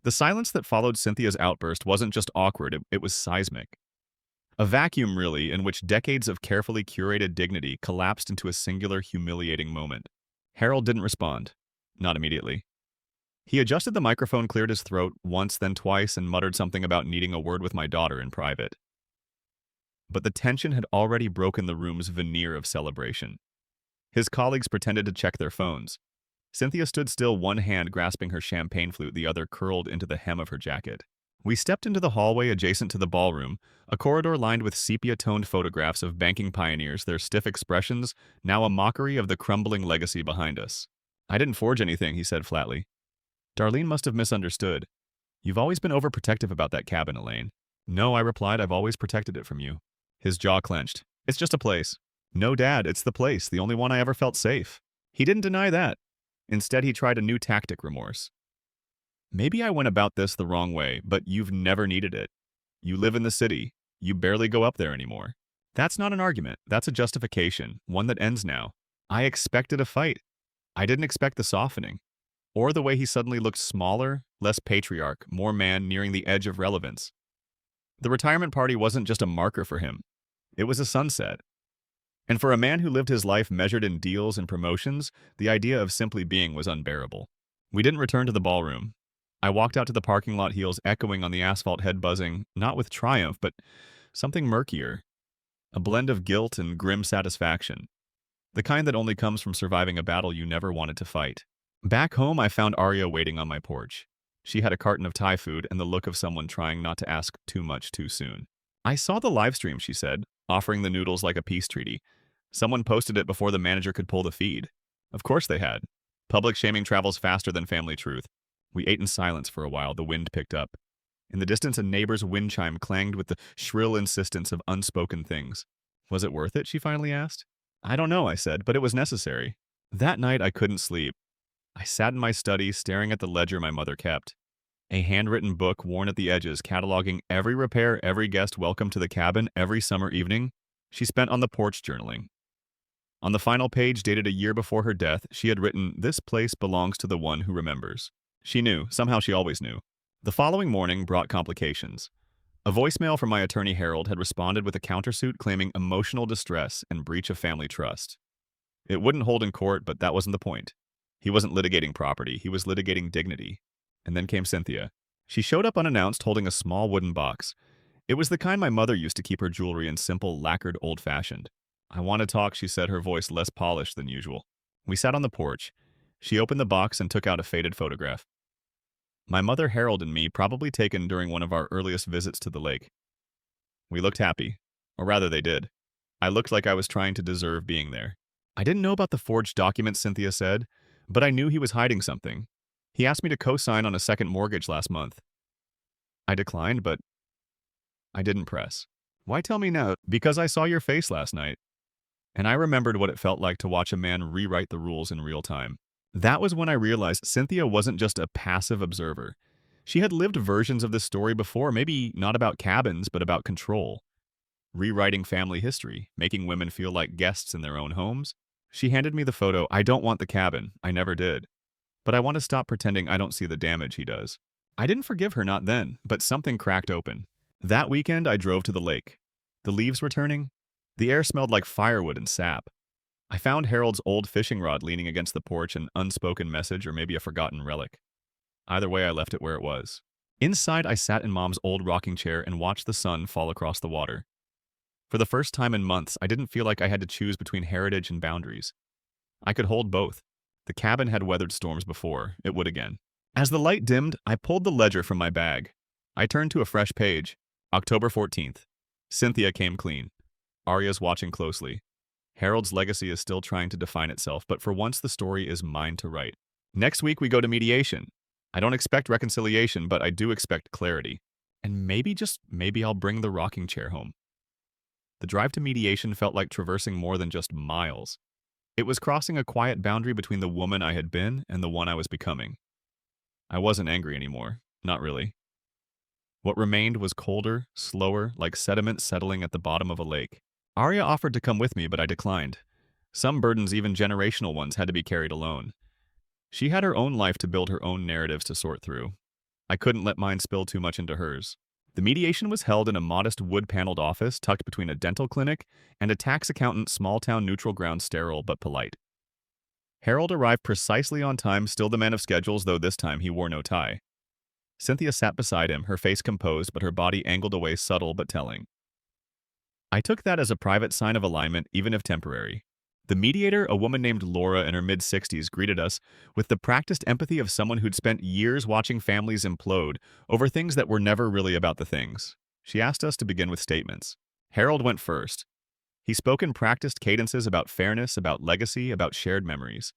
The silence that followed Cynthia's outburst wasn't just awkward, it was seismic. A vacuum, really, in which decades of carefully curated dignity collapsed into a singular, humiliating moment. Harold didn't respond. Not immediately. He adjusted the microphone, cleared his throat once, then twice, and muttered something about needing a word with my daughter in private. But the tension had already broken the room's veneer of celebration. His colleagues pretended to check their phones. Cynthia stood still, one hand grasping her champagne flute, the other curled into the hem of her jacket. We stepped into the hallway adjacent to the ballroom, a corridor lined with sepia-toned photographs of banking pioneers, their stiff expressions now a mockery of the crumbling legacy behind us. "I didn't forge anything," he said flatly. "Darlene must have misunderstood. You've always been overprotective about that cabin, Elaine." "No," I replied, "I've always protected it from you." His jaw clenched. "It's just a place." "No, Dad, it's the place, the only one I ever felt safe." He didn't deny that. Instead, he tried a new tactic: remorse. "Maybe I went about this the wrong way, but you've never needed it. You live in the city. You barely go up there anymore." That's not an argument. That's a justification, one that ends now. I expected a fight. I didn't expect the softening. Or the way he suddenly looked smaller, less patriarch, more man, nearing the edge of relevance. The retirement party wasn't just a marker for him. It was a sunset. And for a man who lived his life measured in deals and promotions, the idea of simply being was unbearable. We didn't return to the ballroom. I walked out to the parking lot, heels echoing on the asphalt, head buzzing, not with triumph, but something murkier. A blend of guilt and grim satisfaction. The kind that only comes from surviving a battle you never wanted to fight. Back home, I found Arya waiting on my porch. She had a carton of Thai food and the look of someone trying not to ask too much too soon. "I saw the live stream," she said, offering the noodles like a peace treaty. "Someone posted it before the manager could pull the feed." Of course they had. Public shaming travels faster than family truth. We ate in silence for a while. The wind picked up. In the distance, a neighbor's wind chime clanged with the shrill insistence of unspoken things. "Was it worth it?" she finally asked. "I don't know," I said, "but it was necessary." That night, I couldn't sleep. I sat in my study, staring at the ledger my mother kept. A handwritten book worn at the edges, cataloging every repair, every guest welcome to the cabin, every summer evening she spent on the porch journaling. On the final page, dated a year before her death, she had written, "This place belongs to the one who remembers." She knew. Somehow she always knew. The following morning brought complications. A voicemail from my attorney Harold had responded with a countersuit claiming emotional distress and breach of family trust. It wouldn't hold in court, but that wasn't the point. He wasn't litigating property, he was litigating dignity. And then came Cynthia. She showed up unannounced, holding a small wooden box. It was the kind my mother used to keep her jewelry in, simple, lacquered, old-fashioned. "I want to talk," she said, her voice less polished than usual. We sat on the porch. She opened the box and took out a faded photograph. My mother, Harold, and me, probably taken during one of our earliest visits to the lake. We looked happy. Or rather, they did. I looked like I was trying to deserve being there. "I didn't know about the forged documents," Cynthia said, "but I knew he was hiding something. He asked me to co-sign on a second mortgage last month." I declined, but I didn't press. "Why tell me now?" "Because I saw your face last night." And I remembered what it felt like to watch a man rewrite the rules in real time. That was when I realized Cynthia wasn't just a passive observer. She had lived versions of this story before, maybe not about cabins, but about control. Rewriting family history, making women feel like guests in their own homes. She handed me the photo. "I don't want the cabin. I never did. But I want to stop pretending I don't see the damage he does." I didn't forgive her, not then, but something cracked open. That weekend, I drove to the lake. The leaves were turning. The air smelled like firewood and sap. I found Harold's old fishing rod leaning against the porch, an unspoken message or maybe a forgotten relic. Either way, I left it where it was. Inside, I sat in Mom's old rocking chair and watched the sun fall across the water. For the first time in months, I didn't feel like I had to choose between heritage and boundaries. I could hold both. The cabin had weathered storms before. It would again. As the light dimmed, I pulled the ledger from my bag. I turned to a fresh page. October 14th. Cynthia came clean. Arya's watching closely. Harold's legacy is still trying to define itself, but for once the story is mine to write. Next week we go to mediation. I don't expect reconciliation, but I do expect clarity. And maybe, just maybe, I'll bring the rocking chair home. The drive to mediation felt like traversing more than just miles. It was crossing a quiet boundary between the woman I had been and the one I was becoming. I wasn't angry anymore. Not really. What remained was colder, slower, like sediment settling at the bottom of a lake. Arya offered to come with me, but I declined. Some burdens, even generational ones, had to be carried alone. She had her own life to build, her own narratives to sort through. I couldn't let mine spill too much into hers. The mediation was held in a modest wood-paneled office tucked between a dental clinic and a tax accountant's small-town neutral ground sterile but polite. Harold arrived precisely on time, still the man of schedules, though this time he wore no tie. Cynthia sat beside him, her face composed but her body angled away, subtle but telling. I took that as a private sign of alignment, even if temporary. The mediator, a woman named Laura in her mid-60s, greeted us with the practiced empathy of someone who'd spent years watching families implode over things that were never really about the things. She asked us to begin with statements. Harold went first. He spoke in practiced cadences about fairness, about legacy, about shared memories.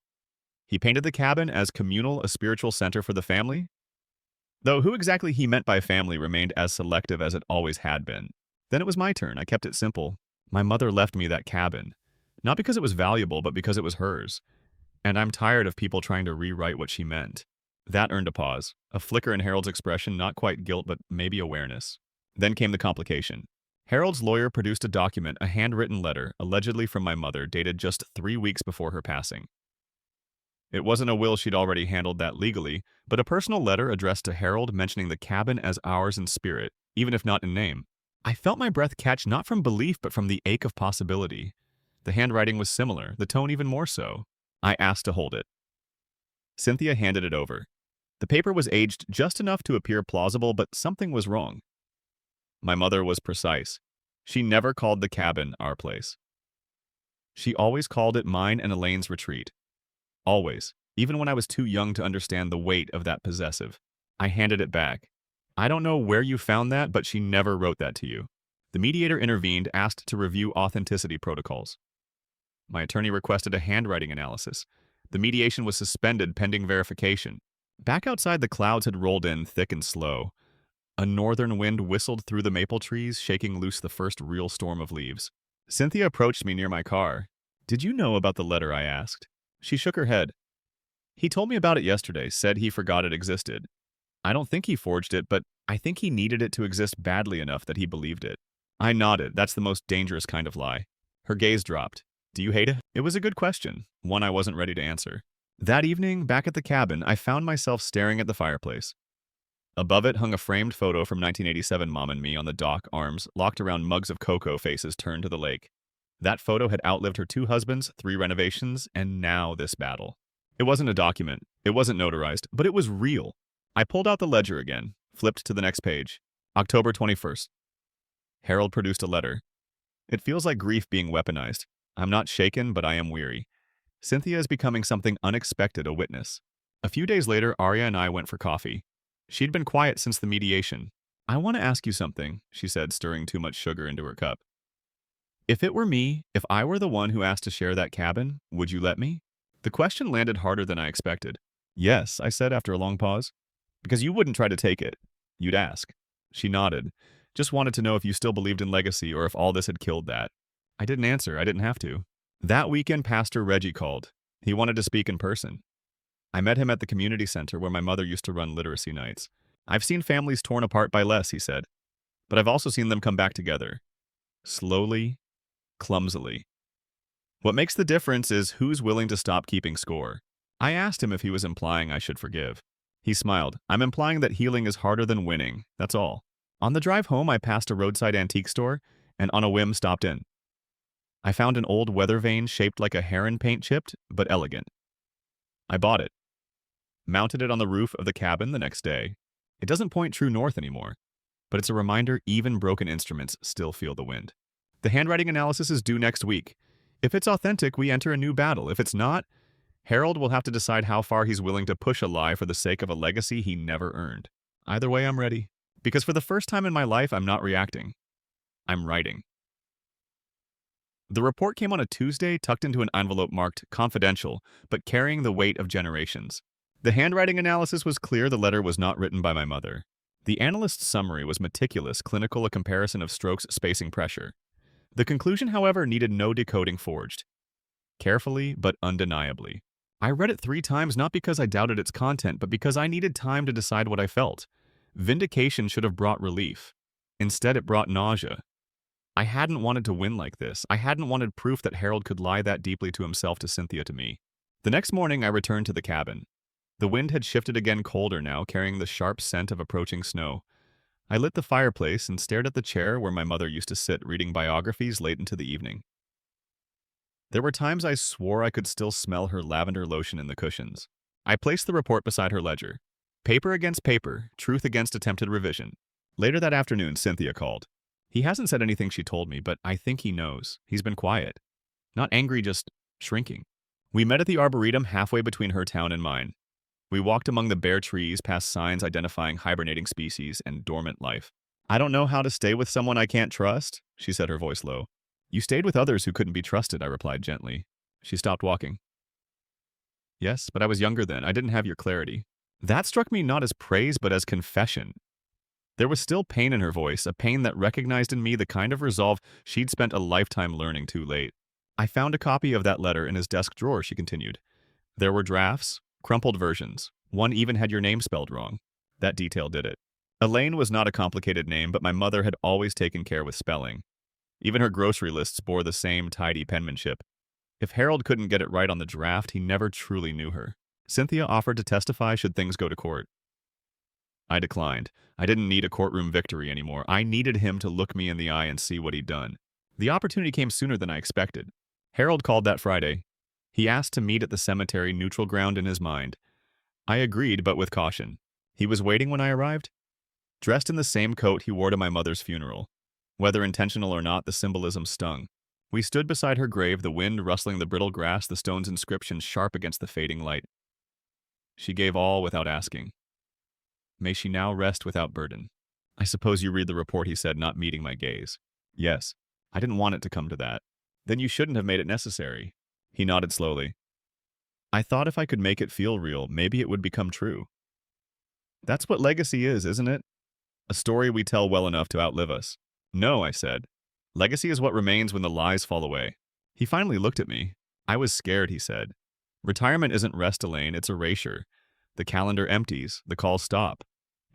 He painted the cabin as communal, a spiritual center for the family, though who exactly he meant by family remained as selective as it always had been. Then it was my turn. I kept it simple. My mother left me that cabin. Not because it was valuable, but because it was hers. And I'm tired of people trying to rewrite what she meant. That earned a pause. A flicker in Harold's expression, not quite guilt, but maybe awareness. Then came the complication. Harold's lawyer produced a document, a handwritten letter, allegedly from my mother, dated just 3 weeks before her passing. It wasn't a will, she'd already handled that legally, but a personal letter addressed to Harold mentioning the cabin as ours in spirit, even if not in name. I felt my breath catch, not from belief, but from the ache of possibility. The handwriting was similar, the tone even more so. I asked to hold it. Cynthia handed it over. The paper was aged just enough to appear plausible, but something was wrong. My mother was precise. She never called the cabin our place. She always called it mine and Elaine's retreat. Always, even when I was too young to understand the weight of that possessive. I handed it back. I don't know where you found that, but she never wrote that to you. The mediator intervened, asked to review authenticity protocols. My attorney requested a handwriting analysis. The mediation was suspended pending verification. Back outside, the clouds had rolled in thick and slow. A northern wind whistled through the maple trees, shaking loose the first real storm of leaves. Cynthia approached me near my car. Did you know about the letter? I asked. She shook her head. He told me about it yesterday, said he forgot it existed. I don't think he forged it, but I think he needed it to exist badly enough that he believed it. I nodded. That's the most dangerous kind of lie. Her gaze dropped. Do you hate it? It was a good question, one I wasn't ready to answer. That evening, back at the cabin, I found myself staring at the fireplace. Above it hung a framed photo from 1987, Mom and me on the dock, arms locked around mugs of cocoa, faces turned to the lake. That photo had outlived her 2 husbands, 3 renovations, and now this battle. It wasn't a document, it wasn't notarized, but it was real. I pulled out the ledger again, flipped to the next page. October 21st. Harold produced a letter. It feels like grief being weaponized. I'm not shaken, but I am weary. Cynthia is becoming something unexpected, a witness. A few days later, Arya and I went for coffee. She'd been quiet since the mediation. I want to ask you something, she said, stirring too much sugar into her cup. If it were me, if I were the one who asked to share that cabin, would you let me? The question landed harder than I expected. Yes, I said after a long pause. Because you wouldn't try to take it. You'd ask. She nodded. Just wanted to know if you still believed in legacy or if all this had killed that. I didn't answer. I didn't have to. That weekend, Pastor Reggie called. He wanted to speak in person. I met him at the community center where my mother used to run literacy nights. I've seen families torn apart by less, he said. But I've also seen them come back together. Slowly, clumsily. What makes the difference is who's willing to stop keeping score. I asked him if he was implying I should forgive. He smiled. I'm implying that healing is harder than winning, that's all. On the drive home, I passed a roadside antique store and on a whim stopped in. I found an old weather vane shaped like a heron, paint chipped, but elegant. I bought it. Mounted it on the roof of the cabin the next day. It doesn't point true north anymore, but it's a reminder even broken instruments still feel the wind. The handwriting analysis is due next week. If it's authentic, we enter a new battle. If it's not, Harold will have to decide how far he's willing to push a lie for the sake of a legacy he never earned. Either way, I'm ready. Because for the first time in my life, I'm not reacting. I'm writing. The report came on a Tuesday, tucked into an envelope marked confidential, but carrying the weight of generations. The handwriting analysis was clear. The letter was not written by my mother. The analyst's summary was meticulous, clinical, a comparison of strokes, spacing, pressure. The conclusion, however, needed no decoding forged. Carefully, but undeniably. I read it 3 times not because I doubted its content, but because I needed time to decide what I felt. Vindication should have brought relief. Instead, it brought nausea. I hadn't wanted to win like this. I hadn't wanted proof that Harold could lie that deeply to himself, to Cynthia, to me. The next morning, I returned to the cabin. The wind had shifted again, colder now, carrying the sharp scent of approaching snow. I lit the fireplace and stared at the chair where my mother used to sit reading biographies late into the evening. There were times I swore I could still smell her lavender lotion in the cushions. I placed the report beside her ledger. Paper against paper, truth against attempted revision. Later that afternoon, Cynthia called. He hasn't said anything, she told me, but I think he knows. He's been quiet. Not angry, just shrinking. We met at the Arboretum halfway between her town and mine. We walked among the bare trees past signs identifying hibernating species and dormant life. I don't know how to stay with someone I can't trust, she said, her voice low. You stayed with others who couldn't be trusted, I replied gently. She stopped walking. Yes, but I was younger then. I didn't have your clarity. That struck me not as praise, but as confession. There was still pain in her voice, a pain that recognized in me the kind of resolve she'd spent a lifetime learning too late. I found a copy of that letter in his desk drawer, she continued. There were drafts, crumpled versions. One even had your name spelled wrong. That detail did it. Elaine was not a complicated name, but my mother had always taken care with spelling. Even her grocery lists bore the same tidy penmanship. If Harold couldn't get it right on the draft, he never truly knew her. Cynthia offered to testify should things go to court. I declined. I didn't need a courtroom victory anymore. I needed him to look me in the eye and see what he'd done. The opportunity came sooner than I expected. Harold called that Friday. He asked to meet at the cemetery, neutral ground in his mind. I agreed, but with caution. He was waiting when I arrived, dressed in the same coat he wore to my mother's funeral. Whether intentional or not, the symbolism stung. We stood beside her grave, the wind rustling the brittle grass, the stone's inscription sharp against the fading light. She gave all without asking. May she now rest without burden. I suppose you read the report, he said, not meeting my gaze. Yes. I didn't want it to come to that. Then you shouldn't have made it necessary. He nodded slowly. I thought if I could make it feel real, maybe it would become true. That's what legacy is, isn't it? A story we tell well enough to outlive us. No, I said. Legacy is what remains when the lies fall away. He finally looked at me. I was scared, he said. Retirement isn't rest, Elaine, it's erasure. The calendar empties, the calls stop,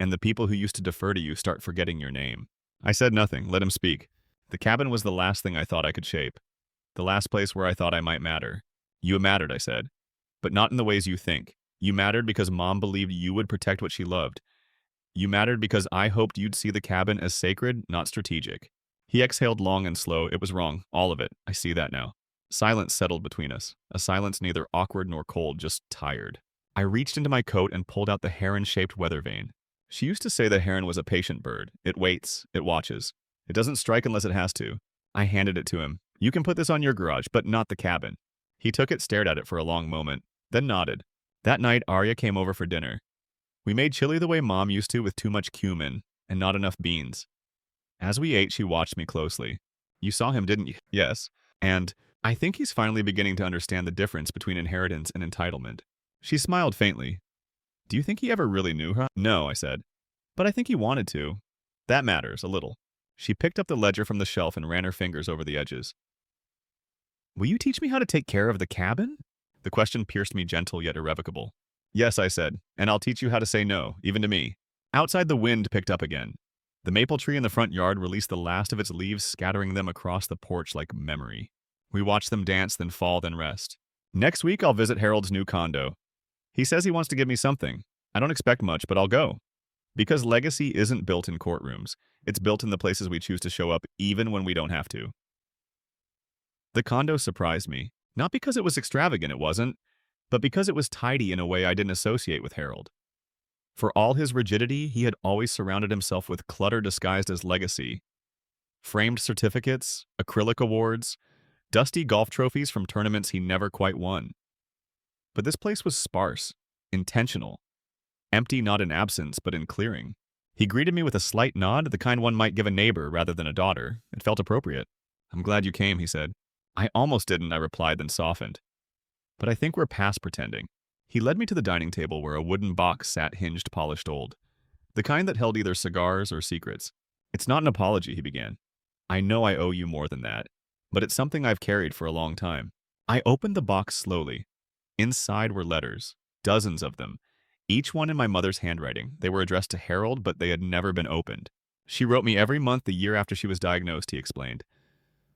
and the people who used to defer to you start forgetting your name. I said nothing, let him speak. The cabin was the last thing I thought I could shape. The last place where I thought I might matter. You mattered, I said. But not in the ways you think. You mattered because Mom believed you would protect what she loved. You mattered because I hoped you'd see the cabin as sacred, not strategic. He exhaled long and slow. It was wrong, all of it. I see that now. Silence settled between us. A silence neither awkward nor cold, just tired. I reached into my coat and pulled out the heron-shaped weather vane. She used to say the heron was a patient bird. It waits, it watches. It doesn't strike unless it has to. I handed it to him. You can put this on your garage, but not the cabin. He took it, stared at it for a long moment, then nodded. That night, Arya came over for dinner. We made chili the way Mom used to, with too much cumin and not enough beans. As we ate, she watched me closely. You saw him, didn't you? Yes. And I think he's finally beginning to understand the difference between inheritance and entitlement. She smiled faintly. Do you think he ever really knew her? No, I said. But I think he wanted to. That matters, a little. She picked up the ledger from the shelf and ran her fingers over the edges. Will you teach me how to take care of the cabin? The question pierced me, gentle yet irrevocable. Yes, I said, and I'll teach you how to say no, even to me. Outside, the wind picked up again. The maple tree in the front yard released the last of its leaves, scattering them across the porch like memory. We watched them dance, then fall, then rest. Next week, I'll visit Harold's new condo. He says he wants to give me something. I don't expect much, but I'll go. Because legacy isn't built in courtrooms. It's built in the places we choose to show up, even when we don't have to. The condo surprised me. Not because it was extravagant, it wasn't, but because it was tidy in a way I didn't associate with Harold. For all his rigidity, he had always surrounded himself with clutter disguised as legacy. Framed certificates, acrylic awards, dusty golf trophies from tournaments he never quite won. But this place was sparse, intentional, empty not in absence, but in clearing. He greeted me with a slight nod, the kind one might give a neighbor rather than a daughter. It felt appropriate. I'm glad you came, he said. I almost didn't, I replied, then softened. But I think we're past pretending. He led me to the dining table where a wooden box sat hinged, polished old. The kind that held either cigars or secrets. It's not an apology, he began. I know I owe you more than that, but it's something I've carried for a long time. I opened the box slowly. Inside were letters, dozens of them, each one in my mother's handwriting. They were addressed to Harold, but they had never been opened. She wrote me every month the year after she was diagnosed, he explained.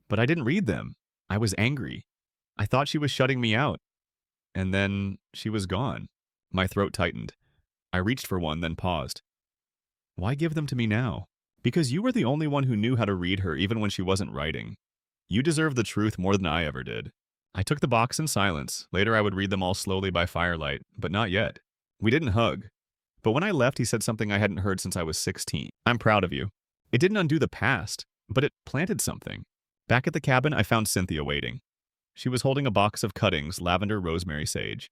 But I didn't read them. I was angry. I thought she was shutting me out. And then she was gone. My throat tightened. I reached for one, then paused. Why give them to me now? Because you were the only one who knew how to read her even when she wasn't writing. You deserve the truth more than I ever did. I took the box in silence. Later I would read them all slowly by firelight, but not yet. We didn't hug. But when I left, he said something I hadn't heard since I was 16. I'm proud of you. It didn't undo the past, but it planted something. Back at the cabin, I found Cynthia waiting. She was holding a box of cuttings, lavender, rosemary, sage.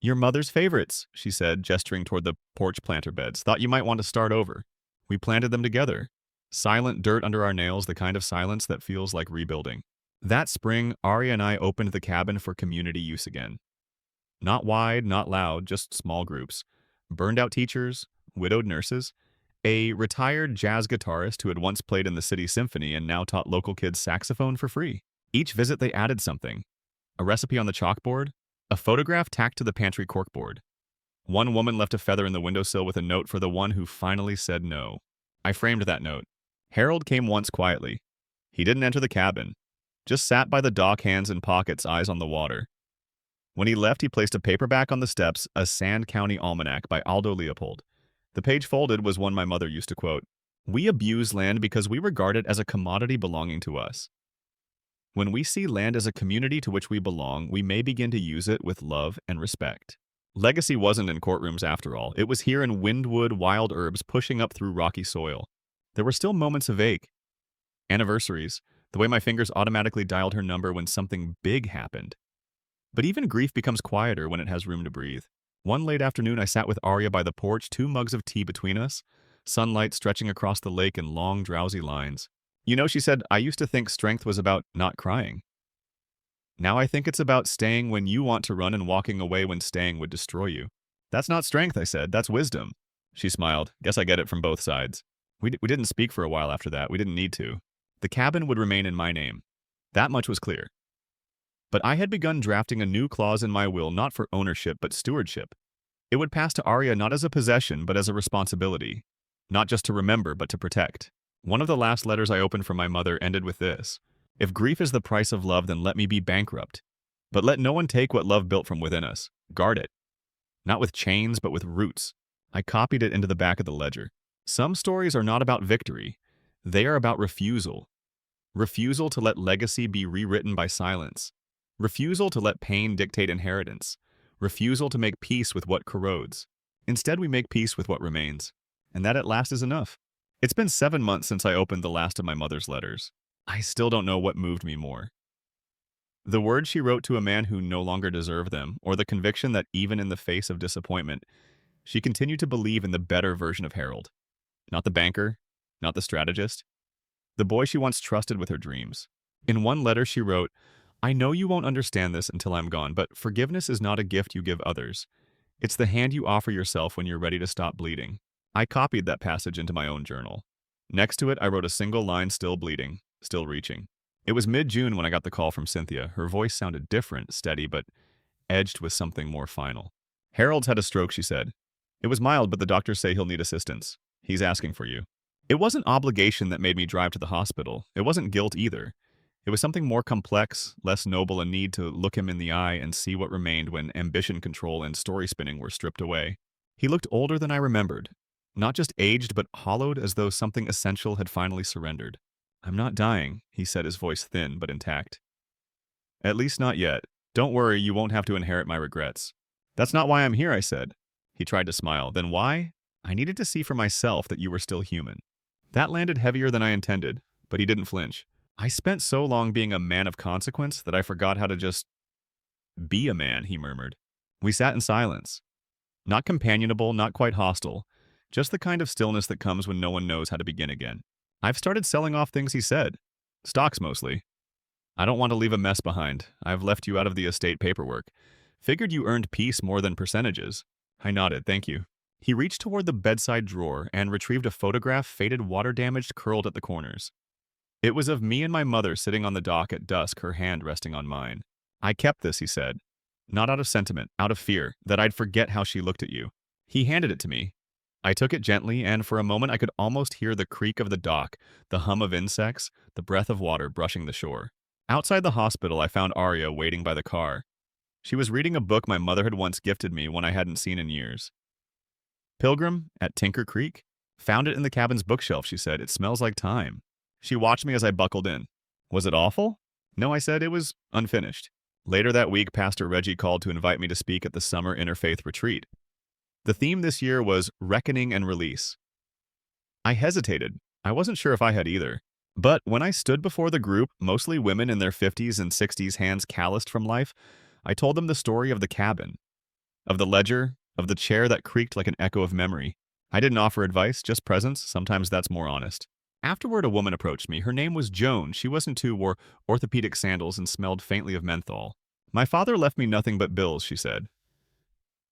Your mother's favorites, she said, gesturing toward the porch planter beds. Thought you might want to start over. We planted them together. Silent dirt under our nails, the kind of silence that feels like rebuilding. That spring, Arya and I opened the cabin for community use again. Not wide, not loud, just small groups. Burned-out teachers, widowed nurses, a retired jazz guitarist who had once played in the city symphony and now taught local kids saxophone for free. Each visit they added something. A recipe on the chalkboard, a photograph tacked to the pantry corkboard. One woman left a feather in the windowsill with a note for the one who finally said no. I framed that note. Harold came once quietly. He didn't enter the cabin. Just sat by the dock, hands in pockets, eyes on the water. When he left, he placed a paperback on the steps, a Sand County Almanac by Aldo Leopold. The page folded was one my mother used to quote. We abuse land because we regard it as a commodity belonging to us. When we see land as a community to which we belong, we may begin to use it with love and respect. Legacy wasn't in courtrooms after all. It was here in windwood, wild herbs pushing up through rocky soil. There were still moments of ache. Anniversaries, the way my fingers automatically dialed her number when something big happened. But even grief becomes quieter when it has room to breathe. One late afternoon, I sat with Arya by the porch, 2 mugs of tea between us, sunlight stretching across the lake in long, drowsy lines. You know, she said, I used to think strength was about not crying. Now I think it's about staying when you want to run and walking away when staying would destroy you. That's not strength, I said. That's wisdom. She smiled. Guess I get it from both sides. We didn't speak for a while after that. We didn't need to. The cabin would remain in my name. That much was clear. But I had begun drafting a new clause in my will not for ownership but stewardship. It would pass to Arya not as a possession but as a responsibility. Not just to remember but to protect. One of the last letters I opened from my mother ended with this. If grief is the price of love, then let me be bankrupt. But let no one take what love built from within us. Guard it. Not with chains but with roots. I copied it into the back of the ledger. Some stories are not about victory. They are about refusal. Refusal to let legacy be rewritten by silence. Refusal to let pain dictate inheritance. Refusal to make peace with what corrodes. Instead, we make peace with what remains. And that at last is enough. It's been 7 months since I opened the last of my mother's letters. I still don't know what moved me more. The words she wrote to a man who no longer deserved them, or the conviction that even in the face of disappointment, she continued to believe in the better version of Harold. Not the banker, not the strategist. The boy she once trusted with her dreams. In one letter she wrote, I know you won't understand this until I'm gone, but forgiveness is not a gift you give others. It's the hand you offer yourself when you're ready to stop bleeding. I copied that passage into my own journal. Next to it, I wrote a single line, still bleeding, still reaching. It was mid-June when I got the call from Cynthia. Her voice sounded different, steady, but edged with something more final. Harold's had a stroke, she said. It was mild, but the doctors say he'll need assistance. He's asking for you. It wasn't obligation that made me drive to the hospital. It wasn't guilt either. It was something more complex, less noble, a need to look him in the eye and see what remained when ambition, control, and story spinning were stripped away. He looked older than I remembered. Not just aged, but hollowed as though something essential had finally surrendered. I'm not dying, he said, his voice thin but intact. At least not yet. Don't worry, you won't have to inherit my regrets. That's not why I'm here, I said. He tried to smile. Then why? I needed to see for myself that you were still human. That landed heavier than I intended, but he didn't flinch. I spent so long being a man of consequence that I forgot how to just be a man, he murmured. We sat in silence. Not companionable, not quite hostile, just the kind of stillness that comes when no one knows how to begin again. I've started selling off things, he said. Stocks mostly. I don't want to leave a mess behind. I've left you out of the estate paperwork. Figured you earned peace more than percentages. I nodded, thank you. He reached toward the bedside drawer and retrieved a photograph, faded, water-damaged, curled at the corners. It was of me and my mother sitting on the dock at dusk, her hand resting on mine. I kept this, he said. Not out of sentiment, out of fear, that I'd forget how she looked at you. He handed it to me. I took it gently, and for a moment I could almost hear the creak of the dock, the hum of insects, the breath of water brushing the shore. Outside the hospital, I found Arya waiting by the car. She was reading a book my mother had once gifted me, one I hadn't seen in years. Pilgrim at Tinker Creek? Found it in the cabin's bookshelf, she said. It smells like thyme. She watched me as I buckled in. Was it awful? No, I said. It was unfinished. Later that week, Pastor Reggie called to invite me to speak at the summer interfaith retreat. The theme this year was reckoning and release. I hesitated. I wasn't sure if I had either. But when I stood before the group, mostly women in their 50s and 60s, hands calloused from life, I told them the story of the cabin, of the ledger, of the chair that creaked like an echo of memory. I didn't offer advice, just presence. Sometimes that's more honest. Afterward, a woman approached me. Her name was Joan. She wasn't too, wore orthopedic sandals and smelled faintly of menthol. My father left me nothing but bills, she said.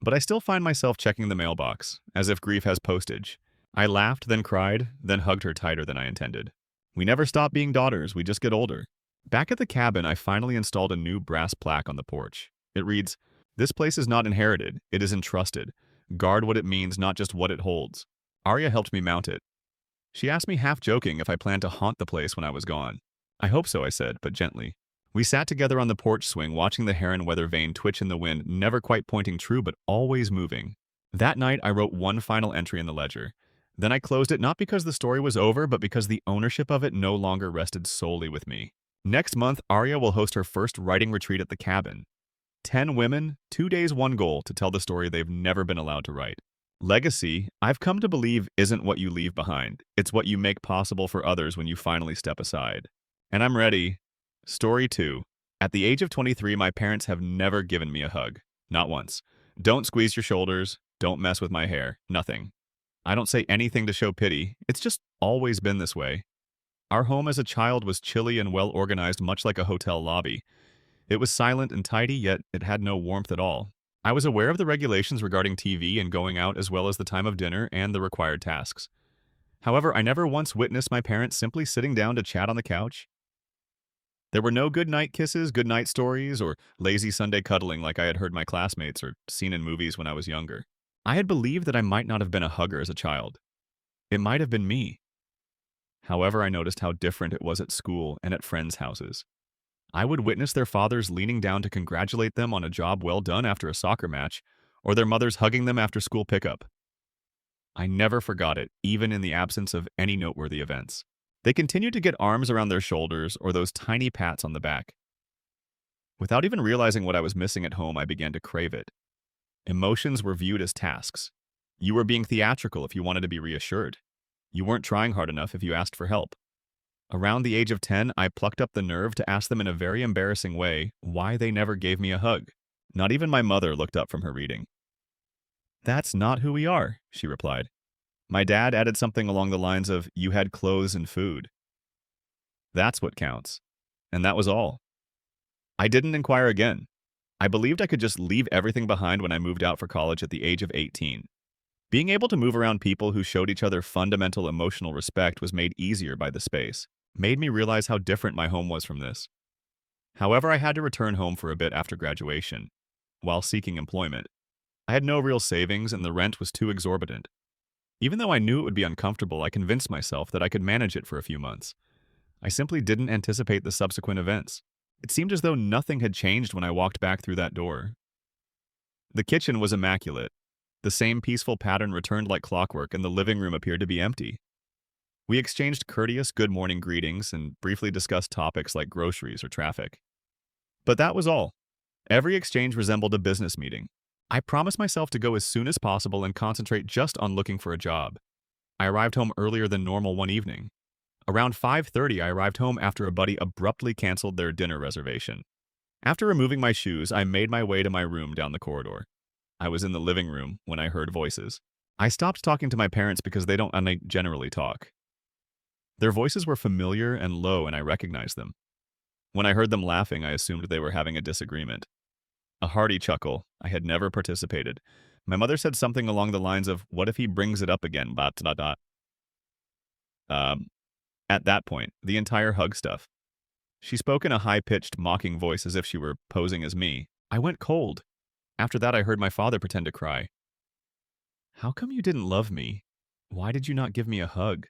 But I still find myself checking the mailbox, as if grief has postage. I laughed, then cried, then hugged her tighter than I intended. We never stop being daughters, we just get older. Back at the cabin, I finally installed a new brass plaque on the porch. It reads, "This place is not inherited, it is entrusted. Guard what it means, not just what it holds." Arya helped me mount it. She asked me half-joking if I planned to haunt the place when I was gone. I hope so, I said, but gently. We sat together on the porch swing, watching the heron weather vane twitch in the wind, never quite pointing true, but always moving. That night, I wrote one final entry in the ledger. Then I closed it not because the story was over, but because the ownership of it no longer rested solely with me. Next month, Arya will host her first writing retreat at the cabin. 10 women, 2 days, 1 goal, to tell the story they've never been allowed to write. Legacy, I've come to believe, isn't what you leave behind. It's what you make possible for others when you finally step aside. And I'm ready. Story 2. At the age of 23, my parents have never given me a hug. Not once. Don't squeeze your shoulders. Don't mess with my hair. Nothing. I don't say anything to show pity. It's just always been this way. Our home as a child was chilly and well-organized, much like a hotel lobby. It was silent and tidy, yet it had no warmth at all. I was aware of the regulations regarding TV and going out, as well as the time of dinner and the required tasks. However, I never once witnessed my parents simply sitting down to chat on the couch. There were no goodnight kisses, goodnight stories, or lazy Sunday cuddling like I had heard my classmates or seen in movies when I was younger. I had believed that I might not have been a hugger as a child. It might have been me. However, I noticed how different it was at school and at friends' houses. I would witness their fathers leaning down to congratulate them on a job well done after a soccer match, or their mothers hugging them after school pickup. I never forgot it, even in the absence of any noteworthy events. They continued to get arms around their shoulders or those tiny pats on the back. Without even realizing what I was missing at home, I began to crave it. Emotions were viewed as tasks. You were being theatrical if you wanted to be reassured. You weren't trying hard enough if you asked for help. Around the age of 10, I plucked up the nerve to ask them in a very embarrassing way why they never gave me a hug. Not even my mother looked up from her reading. "That's not who we are," she replied. My dad added something along the lines of, "You had clothes and food." That's what counts. And that was all. I didn't inquire again. I believed I could just leave everything behind when I moved out for college at the age of 18. Being able to move around people who showed each other fundamental emotional respect was made easier by the space, made me realize how different my home was from this. However, I had to return home for a bit after graduation, while seeking employment. I had no real savings and the rent was too exorbitant. Even though I knew it would be uncomfortable, I convinced myself that I could manage it for a few months. I simply didn't anticipate the subsequent events. It seemed as though nothing had changed when I walked back through that door. The kitchen was immaculate. The same peaceful pattern returned like clockwork, and the living room appeared to be empty. We exchanged courteous good morning greetings and briefly discussed topics like groceries or traffic. But that was all. Every exchange resembled a business meeting. I promised myself to go as soon as possible and concentrate just on looking for a job. I arrived home earlier than normal one evening. Around 5:30, I arrived home after a buddy abruptly canceled their dinner reservation. After removing my shoes, I made my way to my room down the corridor. I was in the living room when I heard voices. I stopped talking to my parents because they don't generally talk. Their voices were familiar and low, and I recognized them. When I heard them laughing, I assumed they were having a disagreement. A hearty chuckle. I had never participated. My mother said something along the lines of, "What if he brings it up again, dot dot dot." At that point, the entire hug stuff. She spoke in a high-pitched, mocking voice as if she were posing as me. I went cold. After that, I heard my father pretend to cry. "How come you didn't love me? Why did you not give me a hug?"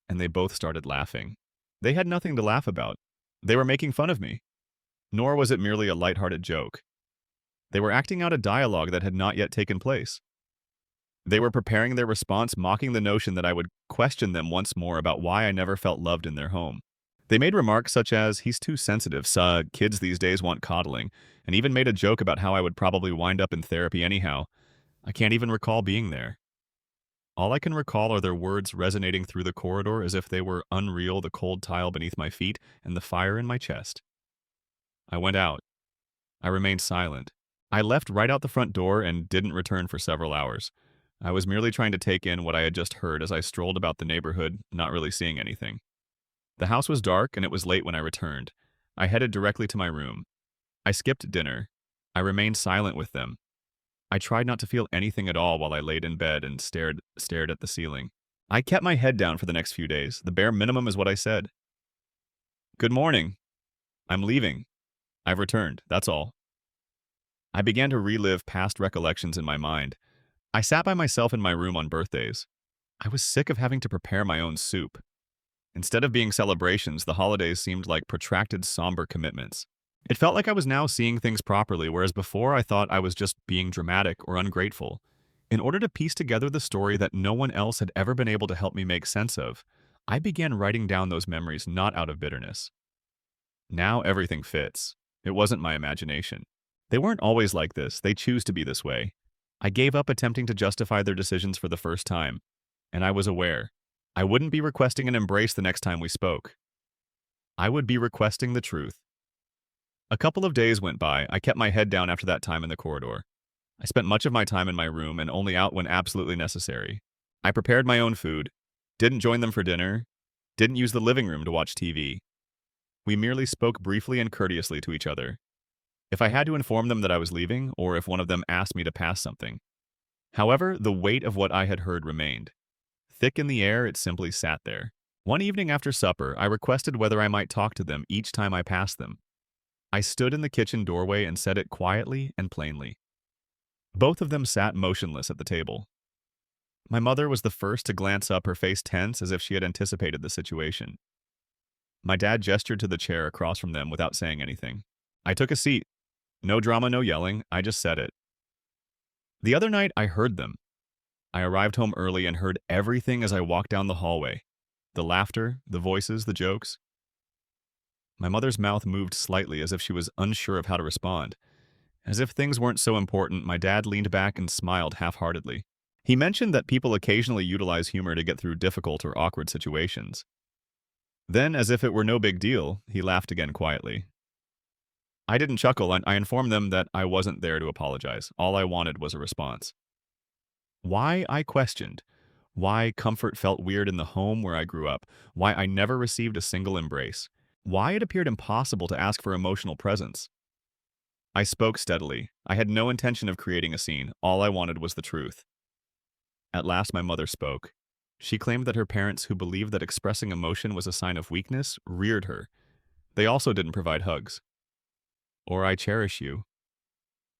And they both started laughing. They had nothing to laugh about. They were making fun of me. Nor was it merely a lighthearted joke. They were acting out a dialogue that had not yet taken place. They were preparing their response, mocking the notion that I would question them once more about why I never felt loved in their home. They made remarks such as, "He's too sensitive, kids these days want coddling," and even made a joke about how I would probably wind up in therapy anyhow. I can't even recall being there. All I can recall are their words resonating through the corridor as if they were unreal, the cold tile beneath my feet and the fire in my chest. I went out. I remained silent. I left right out the front door and didn't return for several hours. I was merely trying to take in what I had just heard as I strolled about the neighborhood, not really seeing anything. The house was dark and it was late when I returned. I headed directly to my room. I skipped dinner. I remained silent with them. I tried not to feel anything at all while I laid in bed and stared at the ceiling. I kept my head down for the next few days. The bare minimum is what I said. "Good morning. I'm leaving. I've returned. That's all." I began to relive past recollections in my mind. I sat by myself in my room on birthdays. I was sick of having to prepare my own soup. Instead of being celebrations, the holidays seemed like protracted, somber commitments. It felt like I was now seeing things properly, whereas before I thought I was just being dramatic or ungrateful. In order to piece together the story that no one else had ever been able to help me make sense of, I began writing down those memories not out of bitterness. Now everything fits. It wasn't my imagination. They weren't always like this, they choose to be this way. I gave up attempting to justify their decisions for the first time, and I was aware. I wouldn't be requesting an embrace the next time we spoke. I would be requesting the truth. A couple of days went by. I kept my head down after that time in the corridor. I spent much of my time in my room and only out when absolutely necessary. I prepared my own food, didn't join them for dinner, didn't use the living room to watch TV. We merely spoke briefly and courteously to each other. If I had to inform them that I was leaving, or if one of them asked me to pass something. However, the weight of what I had heard remained. Thick in the air, it simply sat there. One evening after supper, I requested whether I might talk to them each time I passed them. I stood in the kitchen doorway and said it quietly and plainly. Both of them sat motionless at the table. My mother was the first to glance up, her face tense as if she had anticipated the situation. My dad gestured to the chair across from them without saying anything. I took a seat. No drama, no yelling, I just said it. The other night, I heard them. I arrived home early and heard everything as I walked down the hallway. The laughter, the voices, the jokes. My mother's mouth moved slightly as if she was unsure of how to respond. As if things weren't so important, my dad leaned back and smiled half-heartedly. He mentioned that people occasionally utilize humor to get through difficult or awkward situations. Then, as if it were no big deal, he laughed again quietly. I didn't chuckle, and I informed them that I wasn't there to apologize. All I wanted was a response. Why, I questioned. Why comfort felt weird in the home where I grew up. Why I never received a single embrace. Why it appeared impossible to ask for emotional presence. I spoke steadily. I had no intention of creating a scene. All I wanted was the truth. At last my mother spoke. She claimed that her parents, who believed that expressing emotion was a sign of weakness, reared her. They also didn't provide hugs. Or "I cherish you."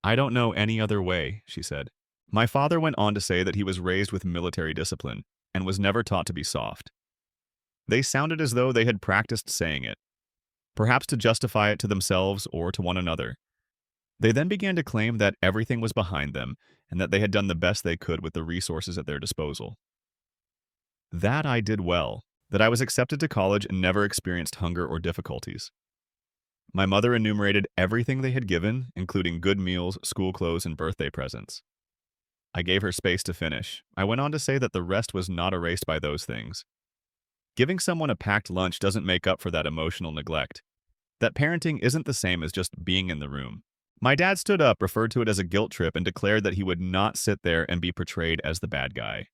"I don't know any other way," she said. My father went on to say that he was raised with military discipline and was never taught to be soft. They sounded as though they had practiced saying it, perhaps to justify it to themselves or to one another. They then began to claim that everything was behind them and that they had done the best they could with the resources at their disposal. That I did well, that I was accepted to college and never experienced hunger or difficulties. My mother enumerated everything they had given, including good meals, school clothes, and birthday presents. I gave her space to finish. I went on to say that the rest was not erased by those things. Giving someone a packed lunch doesn't make up for that emotional neglect. That parenting isn't the same as just being in the room. My dad stood up, referred to it as a guilt trip, and declared that he would not sit there and be portrayed as the bad guy.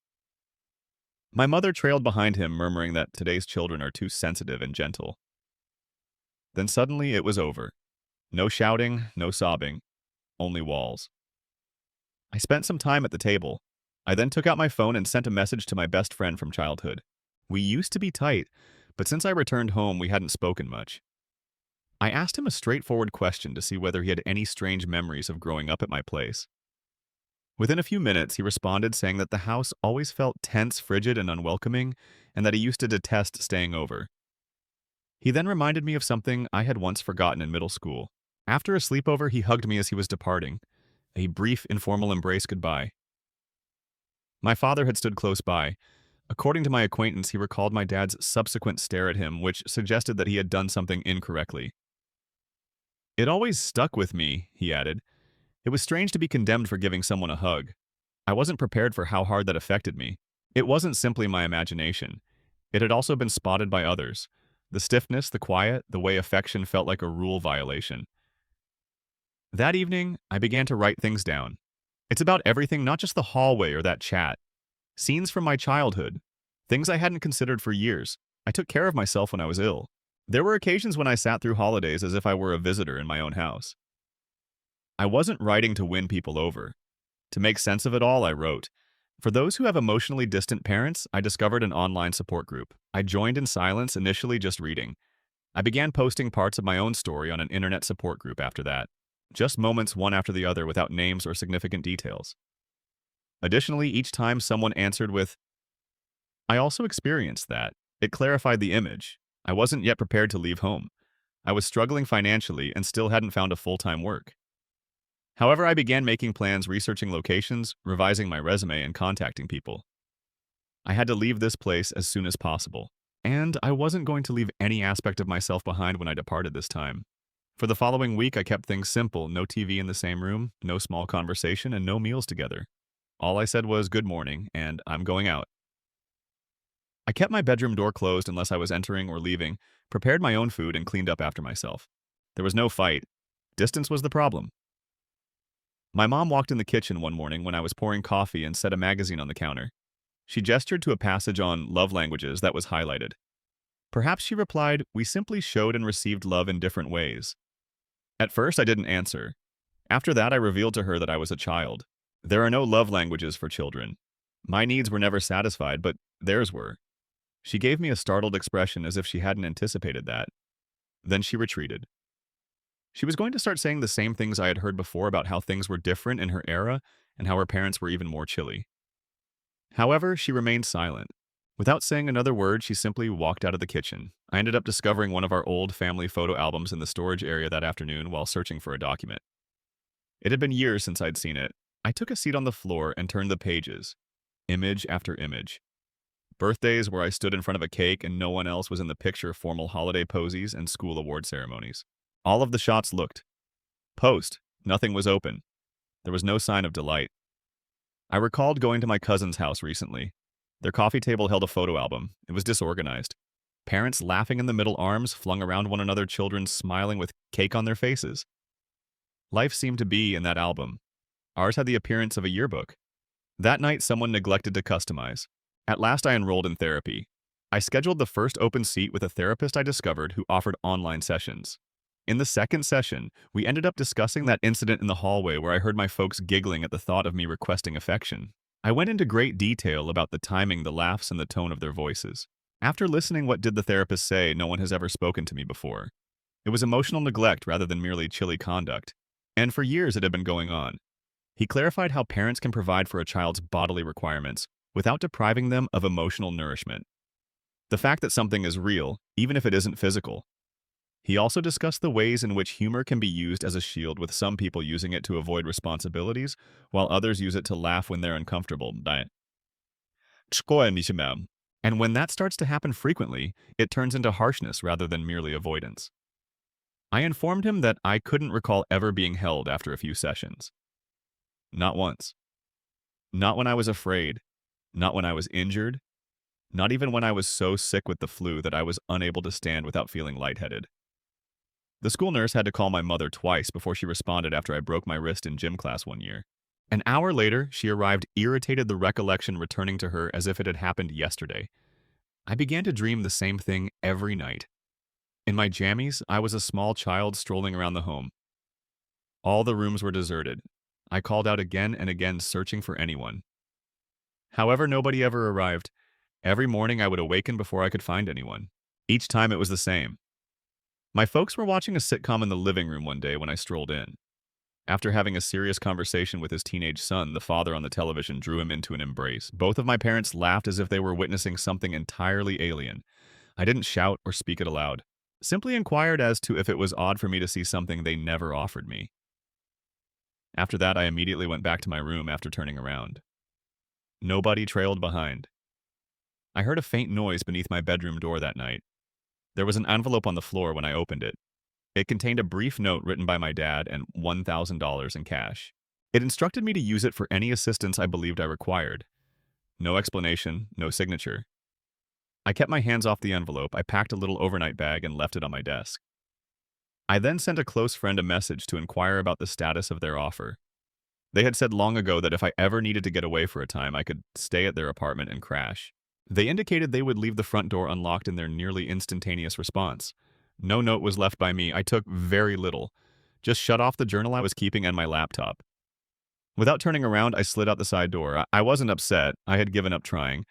My mother trailed behind him, murmuring that today's children are too sensitive and gentle. Then suddenly it was over. No shouting, no sobbing, only walls. I spent some time at the table. I then took out my phone and sent a message to my best friend from childhood. We used to be tight, but since I returned home, we hadn't spoken much. I asked him a straightforward question to see whether he had any strange memories of growing up at my place. Within a few minutes, he responded saying that the house always felt tense, frigid, and unwelcoming, and that he used to detest staying over. He then reminded me of something I had once forgotten in middle school. After a sleepover, he hugged me as he was departing. A brief, informal embrace goodbye. My father had stood close by. According to my acquaintance, he recalled my dad's subsequent stare at him, which suggested that he had done something incorrectly. It always stuck with me, he added. It was strange to be condemned for giving someone a hug. I wasn't prepared for how hard that affected me. It wasn't simply my imagination. It had also been spotted by others. The stiffness, the quiet, the way affection felt like a rule violation. That evening, I began to write things down. It's about everything, not just the hallway or that chat. Scenes from my childhood. Things I hadn't considered for years. I took care of myself when I was ill. There were occasions when I sat through holidays as if I were a visitor in my own house. I wasn't writing to win people over. To make sense of it all, I wrote. For those who have emotionally distant parents, I discovered an online support group. I joined in silence, initially just reading. I began posting parts of my own story on an internet support group after that. Just moments one after the other without names or significant details. Additionally, each time someone answered with, I also experienced that. It clarified the image. I wasn't yet prepared to leave home. I was struggling financially and still hadn't found a full-time work. However, I began making plans, researching locations, revising my resume, and contacting people. I had to leave this place as soon as possible. And I wasn't going to leave any aspect of myself behind when I departed this time. For the following week, I kept things simple. No TV in the same room, no small conversation, and no meals together. All I said was good morning, and I'm going out. I kept my bedroom door closed unless I was entering or leaving, prepared my own food, and cleaned up after myself. There was no fight. Distance was the problem. My mom walked in the kitchen one morning when I was pouring coffee and set a magazine on the counter. She gestured to a passage on love languages that was highlighted. Perhaps she replied, we simply showed and received love in different ways. At first, I didn't answer. After that, I revealed to her that I was a child. There are no love languages for children. My needs were never satisfied, but theirs were. She gave me a startled expression as if she hadn't anticipated that. Then she retreated. She was going to start saying the same things I had heard before about how things were different in her era and how her parents were even more chilly. However, she remained silent. Without saying another word, she simply walked out of the kitchen. I ended up discovering one of our old family photo albums in the storage area that afternoon while searching for a document. It had been years since I'd seen it. I took a seat on the floor and turned the pages, image after image. Birthdays where I stood in front of a cake and no one else was in the picture, formal holiday posies, and school award ceremonies. All of the shots looked. Post. Nothing was open. There was no sign of delight. I recalled going to my cousin's house recently. Their coffee table held a photo album. It was disorganized. Parents laughing in the middle arms flung around one another, children smiling with cake on their faces. Life seemed to be in that album. Ours had the appearance of a yearbook. That night, someone neglected to customize. At last, I enrolled in therapy. I scheduled the first open seat with a therapist I discovered who offered online sessions. In the second session, we ended up discussing that incident in the hallway where I heard my folks giggling at the thought of me requesting affection. I went into great detail about the timing, the laughs, and the tone of their voices. After listening, what did the therapist say? No one has ever spoken to me before. It was emotional neglect rather than merely chilly conduct. And for years it had been going on. He clarified how parents can provide for a child's bodily requirements without depriving them of emotional nourishment. The fact that something is real, even if it isn't physical. He also discussed the ways in which humor can be used as a shield, with some people using it to avoid responsibilities, while others use it to laugh when they're uncomfortable. And when that starts to happen frequently, it turns into harshness rather than merely avoidance. I informed him that I couldn't recall ever being held after a few sessions. Not once. Not when I was afraid. Not when I was injured. Not even when I was so sick with the flu that I was unable to stand without feeling lightheaded. The school nurse had to call my mother twice before she responded after I broke my wrist in gym class one year. An hour later, she arrived, irritated, the recollection returning to her as if it had happened yesterday. I began to dream the same thing every night. In my jammies, I was a small child strolling around the home. All the rooms were deserted. I called out again and again, searching for anyone. However, nobody ever arrived. Every morning I would awaken before I could find anyone. Each time it was the same. My folks were watching a sitcom in the living room one day when I strolled in. After having a serious conversation with his teenage son, the father on the television drew him into an embrace. Both of my parents laughed as if they were witnessing something entirely alien. I didn't shout or speak it aloud. Simply inquired as to if it was odd for me to see something they never offered me. After that, I immediately went back to my room after turning around. Nobody trailed behind. I heard a faint noise beneath my bedroom door that night. There was an envelope on the floor when I opened it. It contained a brief note written by my dad and $1,000 in cash. It instructed me to use it for any assistance I believed I required. No explanation, no signature. I kept my hands off the envelope, I packed a little overnight bag and left it on my desk. I then sent a close friend a message to inquire about the status of their offer. They had said long ago that if I ever needed to get away for a time, I could stay at their apartment and crash. They indicated they would leave the front door unlocked in their nearly instantaneous response. No note was left by me. I took very little. Just shut off the journal I was keeping and my laptop. Without turning around, I slid out the side door. I wasn't upset. I had given up trying.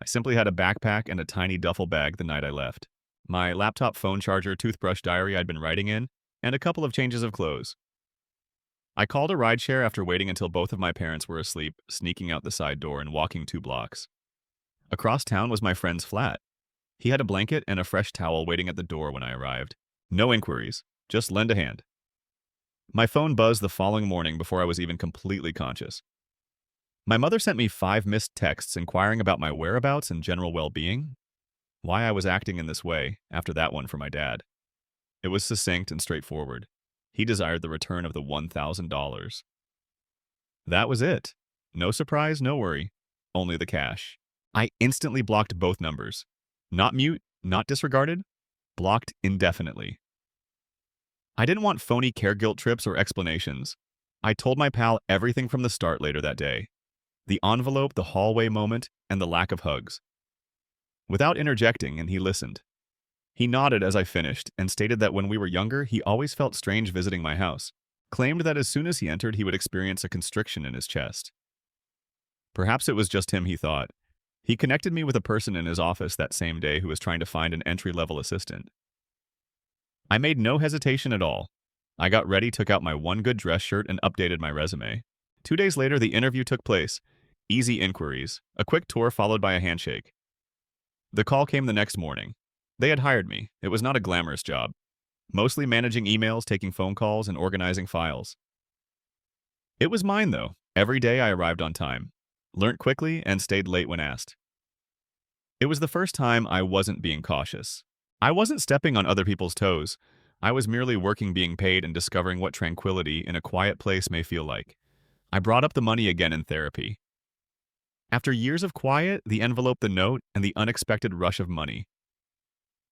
I simply had a backpack and a tiny duffel bag the night I left. My laptop, phone charger, toothbrush, diary I'd been writing in, and a couple of changes of clothes. I called a rideshare after waiting until both of my parents were asleep, sneaking out the side door and walking 2 blocks. Across town was my friend's flat. He had a blanket and a fresh towel waiting at the door when I arrived. No inquiries, just lend a hand. My phone buzzed the following morning before I was even completely conscious. My mother sent me 5 missed texts inquiring about my whereabouts and general well-being. Why I was acting in this way after that one for my dad. It was succinct and straightforward. He desired the return of the $1,000. That was it. No surprise, no worry. Only the cash. I instantly blocked both numbers. Not mute, not disregarded, blocked indefinitely. I didn't want phony care guilt trips or explanations. I told my pal everything from the start later that day. The envelope, the hallway moment, and the lack of hugs. Without interjecting, and he listened. He nodded as I finished and stated that when we were younger, he always felt strange visiting my house, claimed that as soon as he entered, he would experience a constriction in his chest. Perhaps it was just him, he thought. He connected me with a person in his office that same day who was trying to find an entry-level assistant. I made no hesitation at all. I got ready, took out my one good dress shirt, and updated my resume. 2 days later, the interview took place. Easy inquiries, a quick tour followed by a handshake. The call came the next morning. They had hired me. It was not a glamorous job. Mostly managing emails, taking phone calls, and organizing files. It was mine, though. Every day I arrived on time, learnt quickly, and stayed late when asked. It was the first time I wasn't being cautious. I wasn't stepping on other people's toes. I was merely working, being paid, and discovering what tranquility in a quiet place may feel like. I brought up the money again in therapy. After years of quiet, the envelope, the note, and the unexpected rush of money.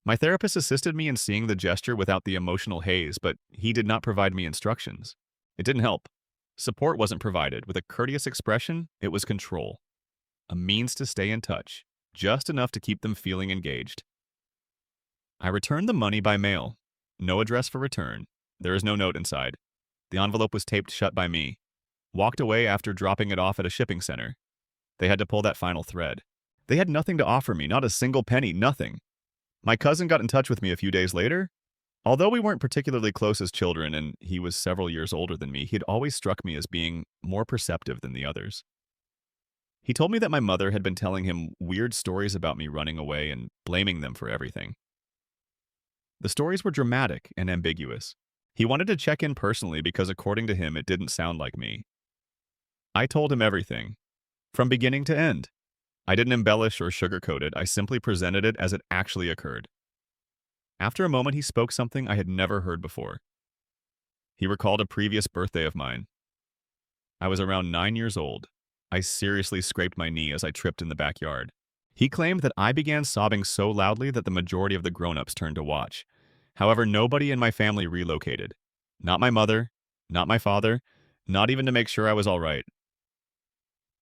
My therapist assisted me in seeing the gesture without the emotional haze, but he did not provide me instructions. It didn't help. Support wasn't provided. With a courteous expression, it was control. A means to stay in touch, just enough to keep them feeling engaged. I returned the money by mail. No address for return. There is no note inside. The envelope was taped shut by me. Walked away after dropping it off at a shipping center. They had to pull that final thread. They had nothing to offer me, not a single penny, nothing. My cousin got in touch with me a few days later. Although we weren't particularly close as children and he was several years older than me, he had always struck me as being more perceptive than the others. He told me that my mother had been telling him weird stories about me running away and blaming them for everything. The stories were dramatic and ambiguous. He wanted to check in personally because according to him, it didn't sound like me. I told him everything, from beginning to end. I didn't embellish or sugarcoat it, I simply presented it as it actually occurred. After a moment, he spoke something I had never heard before. He recalled a previous birthday of mine. I was around 9 years old. I seriously scraped my knee as I tripped in the backyard. He claimed that I began sobbing so loudly that the majority of the grown-ups turned to watch. However, nobody in my family relocated. Not my mother, not my father, not even to make sure I was all right.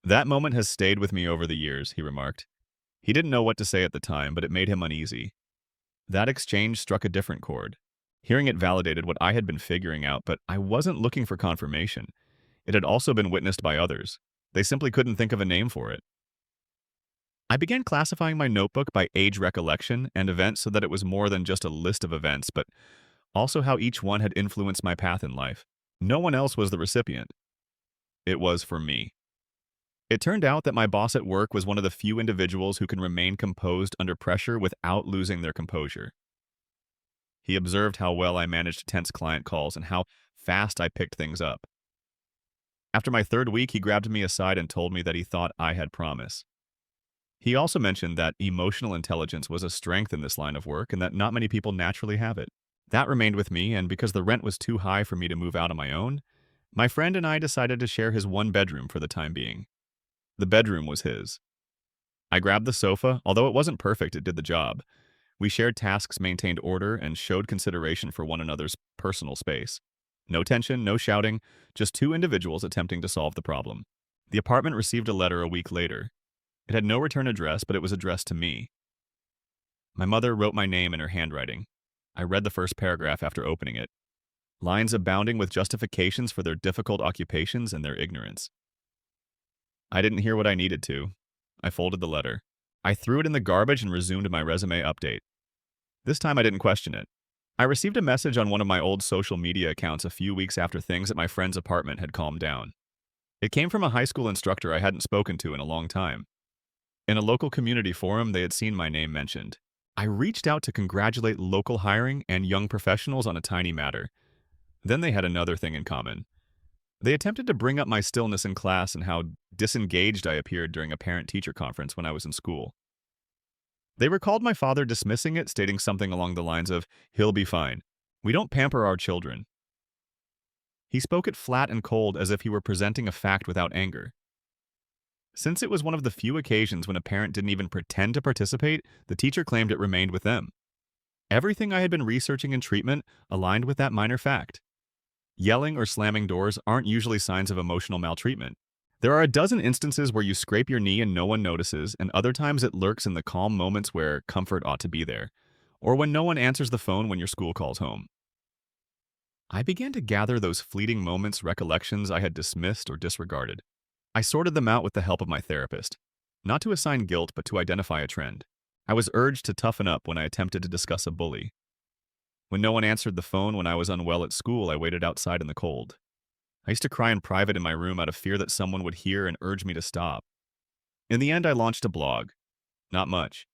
That moment has stayed with me over the years, he remarked. He didn't know what to say at the time, but it made him uneasy. That exchange struck a different chord. Hearing it validated what I had been figuring out, but I wasn't looking for confirmation. It had also been witnessed by others. They simply couldn't think of a name for it. I began classifying my notebook by age recollection and events so that it was more than just a list of events, but also how each one had influenced my path in life. No one else was the recipient. It was for me. It turned out that my boss at work was one of the few individuals who can remain composed under pressure without losing their composure. He observed how well I managed tense client calls and how fast I picked things up. After my third week, he grabbed me aside and told me that he thought I had promise. He also mentioned that emotional intelligence was a strength in this line of work and that not many people naturally have it. That remained with me, and because the rent was too high for me to move out on my own, my friend and I decided to share his one bedroom for the time being. The bedroom was his. I grabbed the sofa. Although it wasn't perfect, it did the job. We shared tasks, maintained order, and showed consideration for one another's personal space. No tension, no shouting, just two individuals attempting to solve the problem. The apartment received a letter a week later. It had no return address, but it was addressed to me. My mother wrote my name in her handwriting. I read the first paragraph after opening it. Lines abounding with justifications for their difficult occupations and their ignorance. I didn't hear what I needed to. I folded the letter. I threw it in the garbage and resumed my resume update. This time I didn't question it. I received a message on one of my old social media accounts a few weeks after things at my friend's apartment had calmed down. It came from a high school instructor I hadn't spoken to in a long time. In a local community forum, they had seen my name mentioned. I reached out to congratulate local hiring and young professionals on a tiny matter. Then they had another thing in common. They attempted to bring up my stillness in class and how disengaged I appeared during a parent-teacher conference when I was in school. They recalled my father dismissing it, stating something along the lines of, "He'll be fine. We don't pamper our children." He spoke it flat and cold as if he were presenting a fact without anger. Since it was one of the few occasions when a parent didn't even pretend to participate, the teacher claimed it remained with them. Everything I had been researching in treatment aligned with that minor fact. Yelling or slamming doors aren't usually signs of emotional maltreatment. There are a dozen instances where you scrape your knee and no one notices, and other times it lurks in the calm moments where comfort ought to be there, or when no one answers the phone when your school calls home. I began to gather those fleeting moments, recollections I had dismissed or disregarded. I sorted them out with the help of my therapist, not to assign guilt, but to identify a trend. I was urged to toughen up when I attempted to discuss a bully. When no one answered the phone when I was unwell at school, I waited outside in the cold. I used to cry in private in my room out of fear that someone would hear and urge me to stop. In the end, I launched a blog. Not much.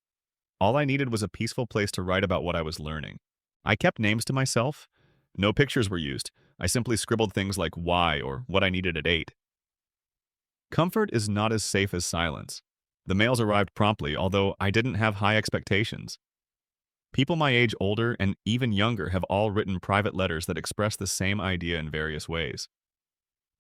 All I needed was a peaceful place to write about what I was learning. I kept names to myself. No pictures were used. I simply scribbled things like why or what I needed at 8. Comfort is not as safe as silence. The mails arrived promptly, although I didn't have high expectations. People my age, older, and even younger have all written private letters that express the same idea in various ways.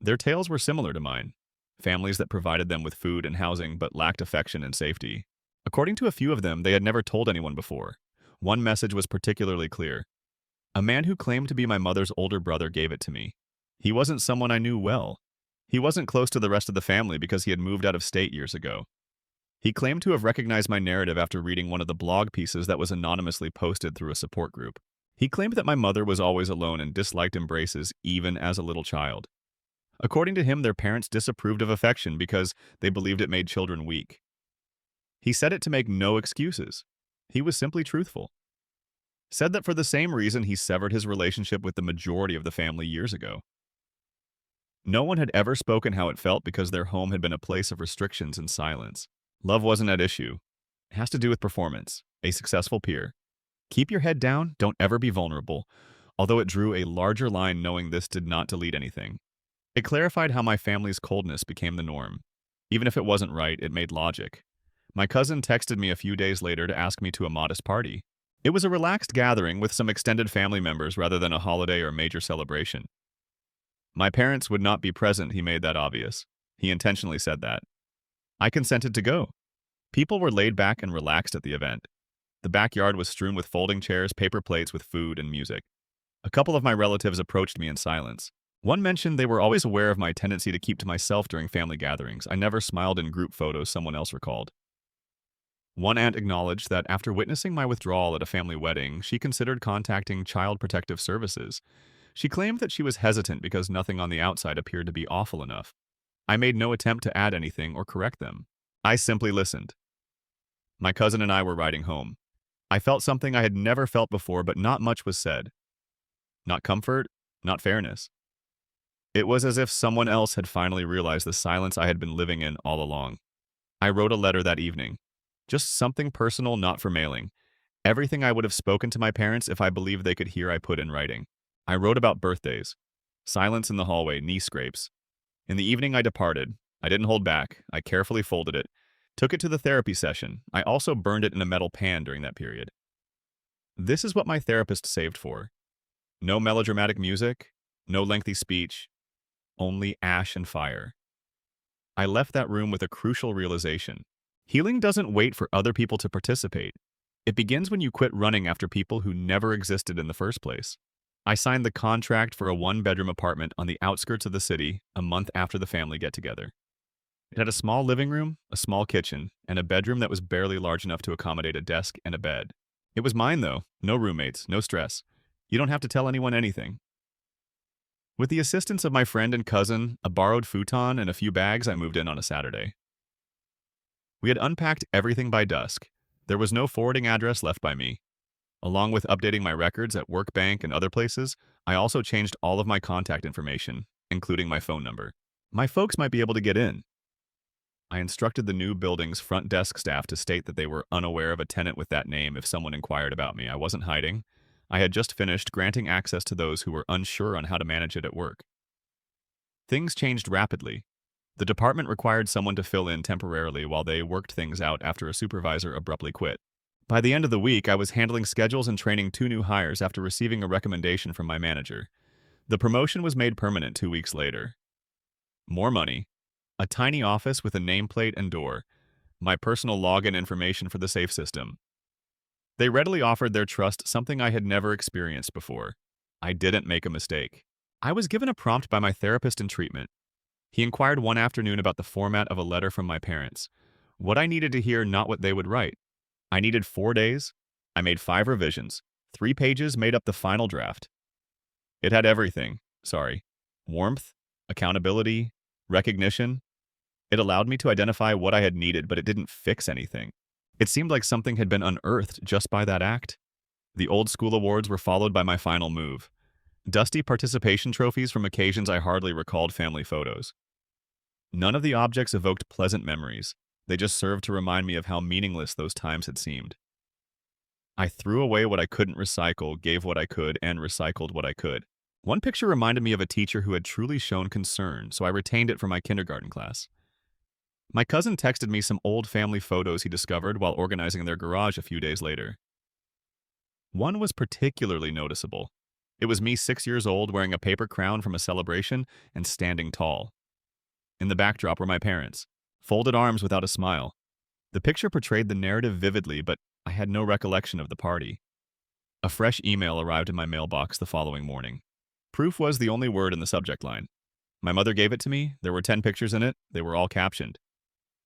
Their tales were similar to mine. Families that provided them with food and housing but lacked affection and safety. According to a few of them, they had never told anyone before. One message was particularly clear. A man who claimed to be my mother's older brother gave it to me. He wasn't someone I knew well. He wasn't close to the rest of the family because he had moved out of state years ago. He claimed to have recognized my narrative after reading one of the blog pieces that was anonymously posted through a support group. He claimed that my mother was always alone and disliked embraces, even as a little child. According to him, their parents disapproved of affection because they believed it made children weak. He said it to make no excuses. He was simply truthful. Said that for the same reason he severed his relationship with the majority of the family years ago. No one had ever spoken how it felt because their home had been a place of restrictions and silence. Love wasn't at issue. It has to do with performance, a successful peer. Keep your head down, don't ever be vulnerable, although it drew a larger line knowing this did not delete anything. It clarified how my family's coldness became the norm. Even if it wasn't right, it made logic. My cousin texted me a few days later to ask me to a modest party. It was a relaxed gathering with some extended family members rather than a holiday or major celebration. My parents would not be present, he made that obvious. He intentionally said that. I consented to go. People were laid back and relaxed at the event. The backyard was strewn with folding chairs, paper plates with food and music. A couple of my relatives approached me in silence. One mentioned they were always aware of my tendency to keep to myself during family gatherings. I never smiled in group photos, someone else recalled. One aunt acknowledged that after witnessing my withdrawal at a family wedding, she considered contacting Child Protective Services. She claimed that she was hesitant because nothing on the outside appeared to be awful enough. I made no attempt to add anything or correct them. I simply listened. My cousin and I were riding home. I felt something I had never felt before, but not much was said. Not comfort, not fairness. It was as if someone else had finally realized the silence I had been living in all along. I wrote a letter that evening. Just something personal, not for mailing. Everything I would have spoken to my parents if I believed they could hear I put in writing. I wrote about birthdays. Silence in the hallway, knee scrapes. In the evening, I departed. I didn't hold back. I carefully folded it, took it to the therapy session. I also burned it in a metal pan during that period. This is what my therapist saved for. No melodramatic music, no lengthy speech, only ash and fire. I left that room with a crucial realization. Healing doesn't wait for other people to participate. It begins when you quit running after people who never existed in the first place. I signed the contract for a one-bedroom apartment on the outskirts of the city a month after the family get-together. It had a small living room, a small kitchen, and a bedroom that was barely large enough to accommodate a desk and a bed. It was mine, though. No roommates, no stress. You don't have to tell anyone anything. With the assistance of my friend and cousin, a borrowed futon, and a few bags, I moved in on a Saturday. We had unpacked everything by dusk. There was no forwarding address left by me. Along with updating my records at work bank and other places, I also changed all of my contact information, including my phone number. My folks might be able to get in. I instructed the new building's front desk staff to state that they were unaware of a tenant with that name if someone inquired about me. I wasn't hiding. I had just finished granting access to those who were unsure on how to manage it at work. Things changed rapidly. The department required someone to fill in temporarily while they worked things out after a supervisor abruptly quit. By the end of the week, I was handling schedules and training 2 new hires after receiving a recommendation from my manager. The promotion was made permanent 2 weeks later. More money, a tiny office with a nameplate and door, my personal login information for the safe system. They readily offered their trust, something I had never experienced before. I didn't make a mistake. I was given a prompt by my therapist in treatment. He inquired one afternoon about the format of a letter from my parents. What I needed to hear, not what they would write. I needed 4 days. I made 5 revisions. 3 pages made up the final draft. It had everything. Warmth, accountability, recognition. It allowed me to identify what I had needed, but it didn't fix anything. It seemed like something had been unearthed just by that act. The old school awards were followed by my final move. Dusty participation trophies from occasions I hardly recalled, family photos. None of the objects evoked pleasant memories. They just served to remind me of how meaningless those times had seemed. I threw away what I couldn't recycle, gave what I could, and recycled what I could. One picture reminded me of a teacher who had truly shown concern, so I retained it for my kindergarten class. My cousin texted me some old family photos he discovered while organizing their garage a few days later. One was particularly noticeable. It was me 6 years old wearing a paper crown from a celebration and standing tall. In the backdrop were my parents, folded arms without a smile. The picture portrayed the narrative vividly, but I had no recollection of the party. A fresh email arrived in my mailbox the following morning. Proof was the only word in the subject line. My mother gave it to me. There were 10 pictures in it. They were all captioned.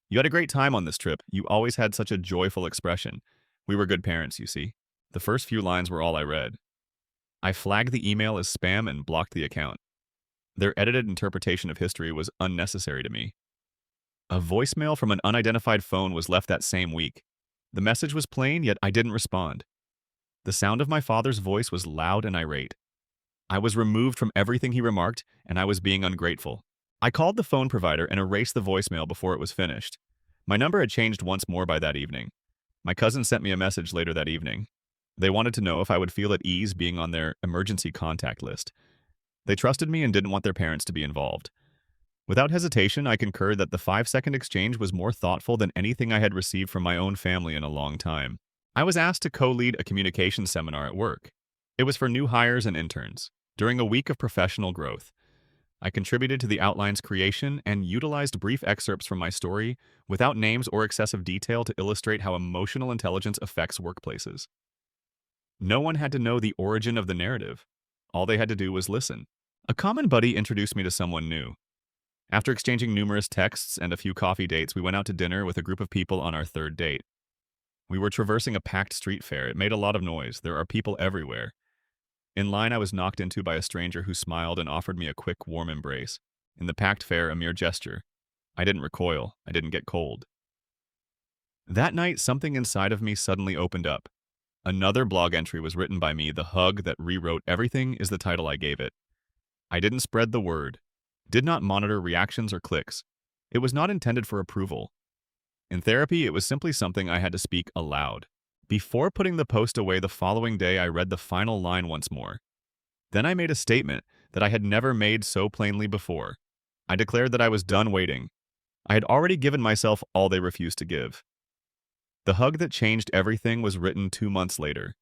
You had a great time on this trip. You always had such a joyful expression. We were good parents, you see. The first few lines were all I read. I flagged the email as spam and blocked the account. Their edited interpretation of history was unnecessary to me. A voicemail from an unidentified phone was left that same week. The message was plain, yet I didn't respond. The sound of my father's voice was loud and irate. I was removed from everything he remarked, and I was being ungrateful. I called the phone provider and erased the voicemail before it was finished. My number had changed once more by that evening. My cousin sent me a message later that evening. They wanted to know if I would feel at ease being on their emergency contact list. They trusted me and didn't want their parents to be involved. Without hesitation, I concurred that the 5-second exchange was more thoughtful than anything I had received from my own family in a long time. I was asked to co-lead a communications seminar at work. It was for new hires and interns. During a week of professional growth, I contributed to the outline's creation and utilized brief excerpts from my story without names or excessive detail to illustrate how emotional intelligence affects workplaces. No one had to know the origin of the narrative. All they had to do was listen. A common buddy introduced me to someone new. After exchanging numerous texts and a few coffee dates, we went out to dinner with a group of people on our 3rd date. We were traversing a packed street fair. It made a lot of noise. There are people everywhere. In line, I was knocked into by a stranger who smiled and offered me a quick, warm embrace. In the packed fair, a mere gesture. I didn't recoil. I didn't get cold. That night, something inside of me suddenly opened up. Another blog entry was written by me. The hug that rewrote everything is the title I gave it. I didn't spread the word. Did not monitor reactions or clicks. It was not intended for approval. In therapy, it was simply something I had to speak aloud. Before putting the post away the following day, I read the final line once more. Then I made a statement that I had never made so plainly before. I declared that I was done waiting. I had already given myself all they refused to give. The hug that changed everything was written 2 months later.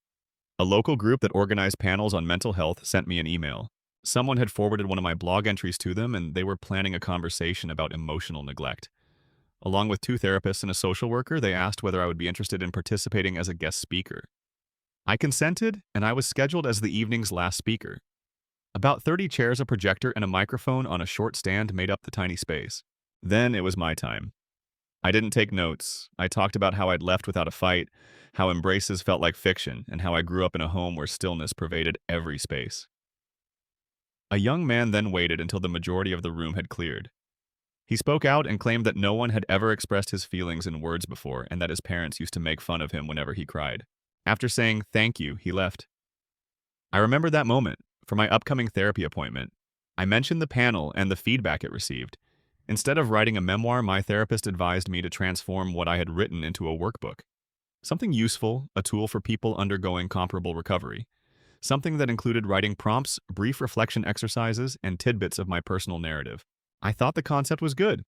A local group that organized panels on mental health sent me an email. Someone had forwarded one of my blog entries to them, and they were planning a conversation about emotional neglect. Along with 2 therapists and a social worker, they asked whether I would be interested in participating as a guest speaker. I consented, and I was scheduled as the evening's last speaker. About 30 chairs, a projector, and a microphone on a short stand made up the tiny space. Then it was my time. I didn't take notes. I talked about how I'd left without a fight, how embraces felt like fiction, and how I grew up in a home where stillness pervaded every space. A young man then waited until the majority of the room had cleared. He spoke out and claimed that no one had ever expressed his feelings in words before and that his parents used to make fun of him whenever he cried. After saying thank you, he left. I remembered that moment. For my upcoming therapy appointment, I mentioned the panel and the feedback it received. Instead of writing a memoir, my therapist advised me to transform what I had written into a workbook. Something useful, a tool for people undergoing comparable recovery. Something that included writing prompts, brief reflection exercises, and tidbits of my personal narrative. I thought the concept was good.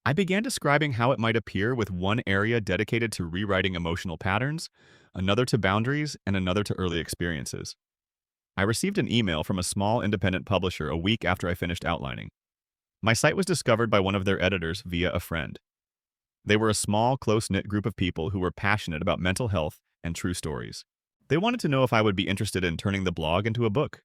I began describing how it might appear, with one area dedicated to rewriting emotional patterns, another to boundaries, and another to early experiences. I received an email from a small independent publisher a week after I finished outlining. My site was discovered by one of their editors via a friend. They were a small, close-knit group of people who were passionate about mental health and true stories. They wanted to know if I would be interested in turning the blog into a book.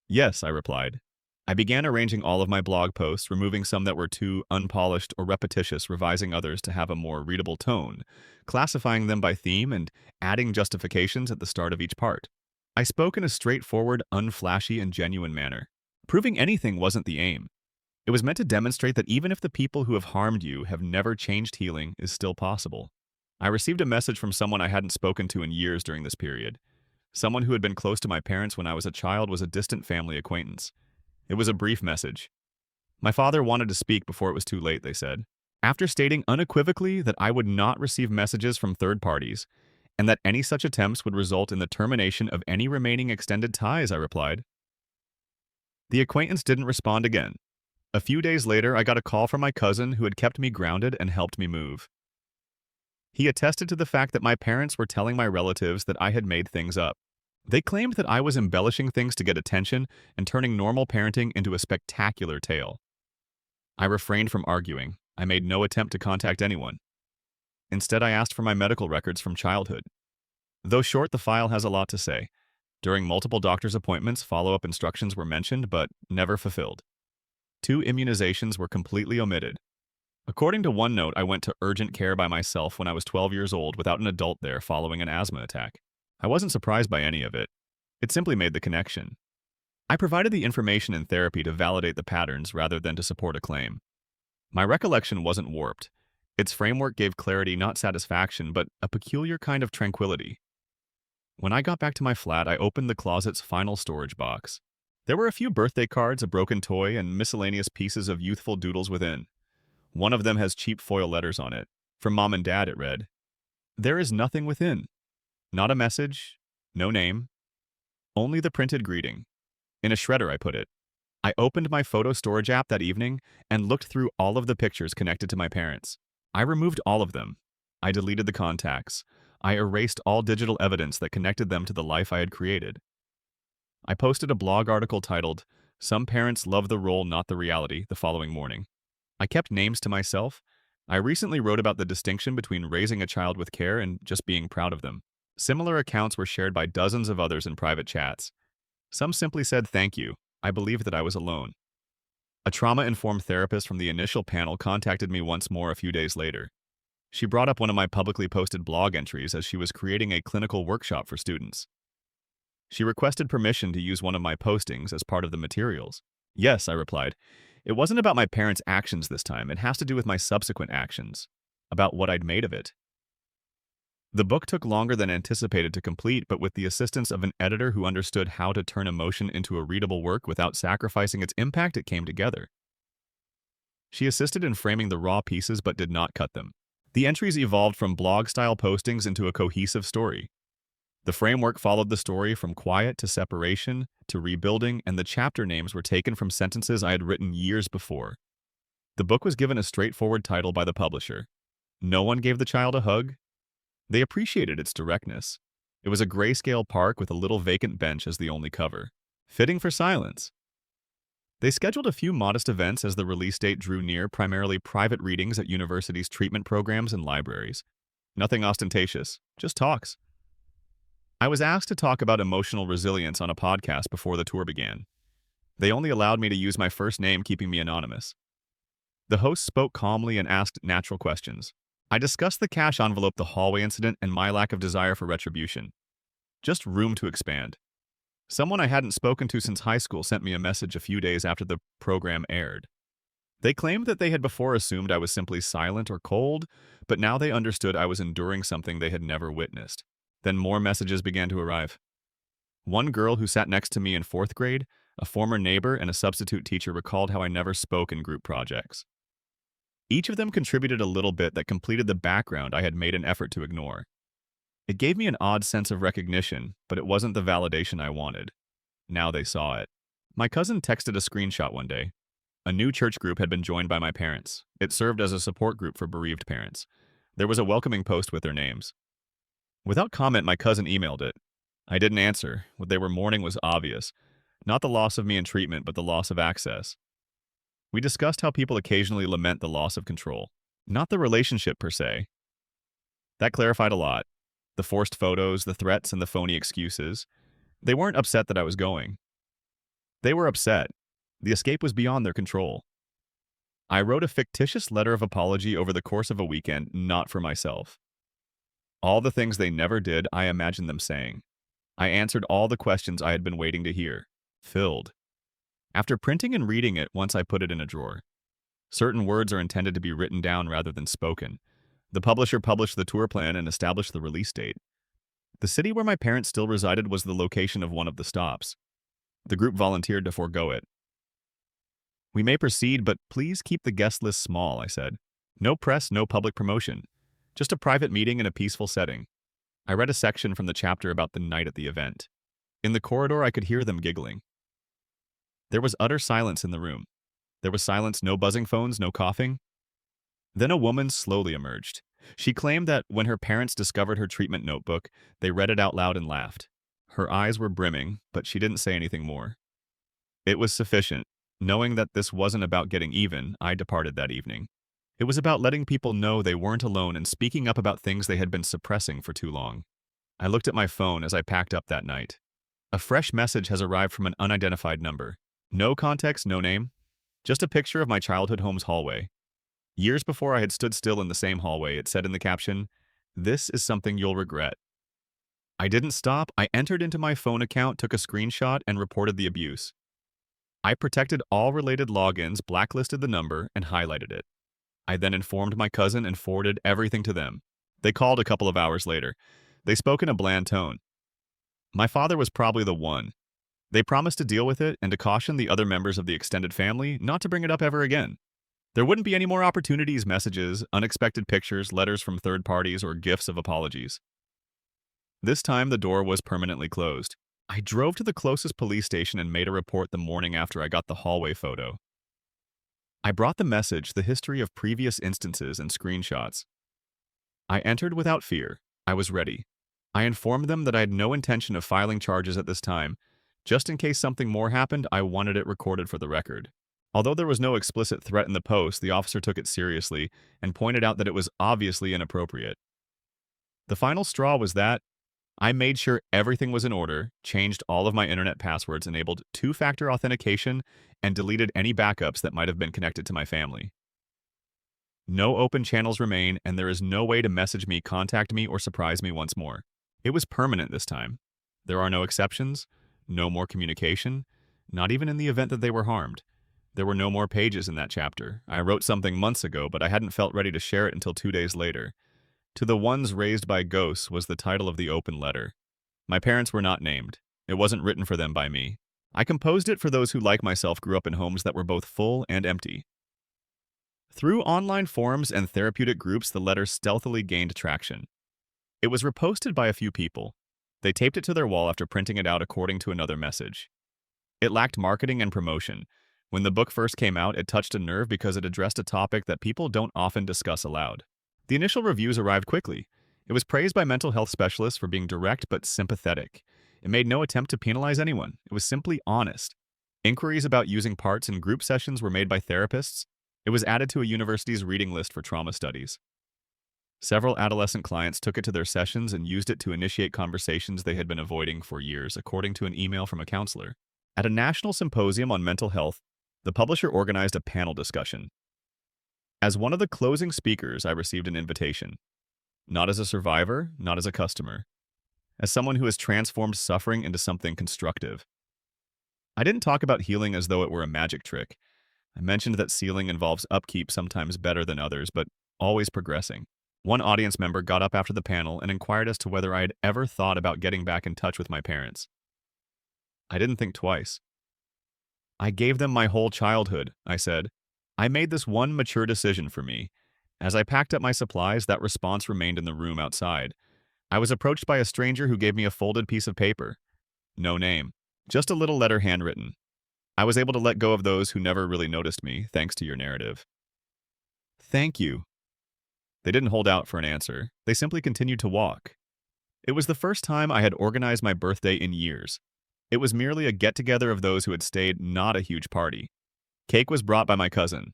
Yes, I replied. I began arranging all of my blog posts, removing some that were too unpolished or repetitious, revising others to have a more readable tone, classifying them by theme, and adding justifications at the start of each part. I spoke in a straightforward, unflashy, and genuine manner. Proving anything wasn't the aim. It was meant to demonstrate that even if the people who have harmed you have never changed, healing is still possible. I received a message from someone I hadn't spoken to in years during this period. Someone who had been close to my parents when I was a child was a distant family acquaintance. It was a brief message. My father wanted to speak before it was too late, they said. After stating unequivocally that I would not receive messages from third parties, and that any such attempts would result in the termination of any remaining extended ties, I replied. The acquaintance didn't respond again. A few days later, I got a call from my cousin who had kept me grounded and helped me move. He attested to the fact that my parents were telling my relatives that I had made things up. They claimed that I was embellishing things to get attention and turning normal parenting into a spectacular tale. I refrained from arguing. I made no attempt to contact anyone. Instead, I asked for my medical records from childhood. Though short, the file has a lot to say. During multiple doctor's appointments, follow-up instructions were mentioned, but never fulfilled. 2 immunizations were completely omitted. According to one note, I went to urgent care by myself when I was 12 years old without an adult there following an asthma attack. I wasn't surprised by any of it. It simply made the connection. I provided the information in therapy to validate the patterns rather than to support a claim. My recollection wasn't warped. Its framework gave clarity, not satisfaction, but a peculiar kind of tranquility. When I got back to my flat, I opened the closet's final storage box. There were a few birthday cards, a broken toy, and miscellaneous pieces of youthful doodles within. One of them has cheap foil letters on it. From Mom and Dad, it read, "There is nothing within. Not a message, no name, only the printed greeting." In a shredder, I put it. I opened my photo storage app that evening and looked through all of the pictures connected to my parents. I removed all of them. I deleted the contacts. I erased all digital evidence that connected them to the life I had created. I posted a blog article titled, "Some Parents Love the Role, Not the Reality," the following morning. I kept names to myself. I recently wrote about the distinction between raising a child with care and just being proud of them. Similar accounts were shared by dozens of others in private chats. Some simply said thank you. I believed that I was alone. A trauma-informed therapist from the initial panel contacted me once more a few days later. She brought up one of my publicly posted blog entries as she was creating a clinical workshop for students. She requested permission to use one of my postings as part of the materials. Yes, I replied. It wasn't about my parents' actions this time. It has to do with my subsequent actions, about what I'd made of it. The book took longer than anticipated to complete, but with the assistance of an editor who understood how to turn emotion into a readable work without sacrificing its impact, it came together. She assisted in framing the raw pieces but did not cut them. The entries evolved from blog-style postings into a cohesive story. The framework followed the story from quiet to separation to rebuilding, and the chapter names were taken from sentences I had written years before. The book was given a straightforward title by the publisher. No one gave the child a hug. They appreciated its directness. It was a grayscale park with a little vacant bench as the only cover. Fitting for silence. They scheduled a few modest events as the release date drew near, primarily private readings at universities' treatment programs and libraries. Nothing ostentatious, just talks. I was asked to talk about emotional resilience on a podcast before the tour began. They only allowed me to use my first name, keeping me anonymous. The host spoke calmly and asked natural questions. I discussed the cash envelope, the hallway incident, and my lack of desire for retribution. Just room to expand. Someone I hadn't spoken to since high school sent me a message a few days after the program aired. They claimed that they had before assumed I was simply silent or cold, but now they understood I was enduring something they had never witnessed. Then more messages began to arrive. One girl who sat next to me in 4th grade, a former neighbor and a substitute teacher, recalled how I never spoke in group projects. Each of them contributed a little bit that completed the background I had made an effort to ignore. It gave me an odd sense of recognition, but it wasn't the validation I wanted. Now they saw it. My cousin texted a screenshot one day. A new church group had been joined by my parents. It served as a support group for bereaved parents. There was a welcoming post with their names. Without comment, my cousin emailed it. I didn't answer. What they were mourning was obvious. Not the loss of me in treatment, but the loss of access. We discussed how people occasionally lament the loss of control. Not the relationship per se. That clarified a lot. The forced photos, the threats, and the phony excuses. They weren't upset that I was going. They were upset. The escape was beyond their control. I wrote a fictitious letter of apology over the course of a weekend, not for myself. All the things they never did, I imagined them saying. I answered all the questions I had been waiting to hear. Filled. After printing and reading it, once I put it in a drawer. Certain words are intended to be written down rather than spoken. The publisher published the tour plan and established the release date. The city where my parents still resided was the location of one of the stops. The group volunteered to forego it. We may proceed, but please keep the guest list small, I said. No press, no public promotion. Just a private meeting in a peaceful setting. I read a section from the chapter about the night at the event. In the corridor, I could hear them giggling. There was utter silence in the room. There was silence, no buzzing phones, no coughing. Then a woman slowly emerged. She claimed that when her parents discovered her treatment notebook, they read it out loud and laughed. Her eyes were brimming, but she didn't say anything more. It was sufficient. Knowing that this wasn't about getting even, I departed that evening. It was about letting people know they weren't alone and speaking up about things they had been suppressing for too long. I looked at my phone as I packed up that night. A fresh message has arrived from an unidentified number. No context, no name. Just a picture of my childhood home's hallway. Years before I had stood still in the same hallway, it said in the caption, "This is something you'll regret." I didn't stop. I entered into my phone account, took a screenshot, and reported the abuse. I protected all related logins, blacklisted the number, and highlighted it. I then informed my cousin and forwarded everything to them. They called a couple of hours later. They spoke in a bland tone. My father was probably the one. They promised to deal with it and to caution the other members of the extended family not to bring it up ever again. There wouldn't be any more opportunities, messages, unexpected pictures, letters from third parties, or gifts of apologies. This time, the door was permanently closed. I drove to the closest police station and made a report the morning after I got the hallway photo. I brought the message, the history of previous instances, and screenshots. I entered without fear. I was ready. I informed them that I had no intention of filing charges at this time. Just in case something more happened, I wanted it recorded for the record. Although there was no explicit threat in the post, the officer took it seriously and pointed out that it was obviously inappropriate. The final straw was that I made sure everything was in order, changed all of my internet passwords, enabled two-factor authentication, and deleted any backups that might have been connected to my family. No open channels remain, and there is no way to message me, contact me, or surprise me once more. It was permanent this time. There are no exceptions, no more communication, not even in the event that they were harmed. There were no more pages in that chapter. I wrote something months ago, but I hadn't felt ready to share it until 2 days later. "To the Ones Raised by Ghosts" was the title of the open letter. My parents were not named. It wasn't written for them by me. I composed it for those who, like myself, grew up in homes that were both full and empty. Through online forums and therapeutic groups, the letter stealthily gained traction. It was reposted by a few people. They taped it to their wall after printing it out according to another message. It lacked marketing and promotion. When the book first came out, it touched a nerve because it addressed a topic that people don't often discuss aloud. The initial reviews arrived quickly. It was praised by mental health specialists for being direct but sympathetic. It made no attempt to penalize anyone. It was simply honest. Inquiries about using parts in group sessions were made by therapists. It was added to a university's reading list for trauma studies. Several adolescent clients took it to their sessions and used it to initiate conversations they had been avoiding for years, according to an email from a counselor. At a national symposium on mental health, the publisher organized a panel discussion. As one of the closing speakers, I received an invitation. Not as a survivor, not as a customer. As someone who has transformed suffering into something constructive. I didn't talk about healing as though it were a magic trick. I mentioned that healing involves upkeep, sometimes better than others, but always progressing. One audience member got up after the panel and inquired as to whether I had ever thought about getting back in touch with my parents. I didn't think twice. I gave them my whole childhood, I said. I made this one mature decision for me. As I packed up my supplies, that response remained in the room outside. I was approached by a stranger who gave me a folded piece of paper. No name, just a little letter handwritten. I was able to let go of those who never really noticed me, thanks to your narrative. Thank you. They didn't hold out for an answer. They simply continued to walk. It was the first time I had organized my birthday in years. It was merely a get-together of those who had stayed, not a huge party. Cake was brought by my cousin.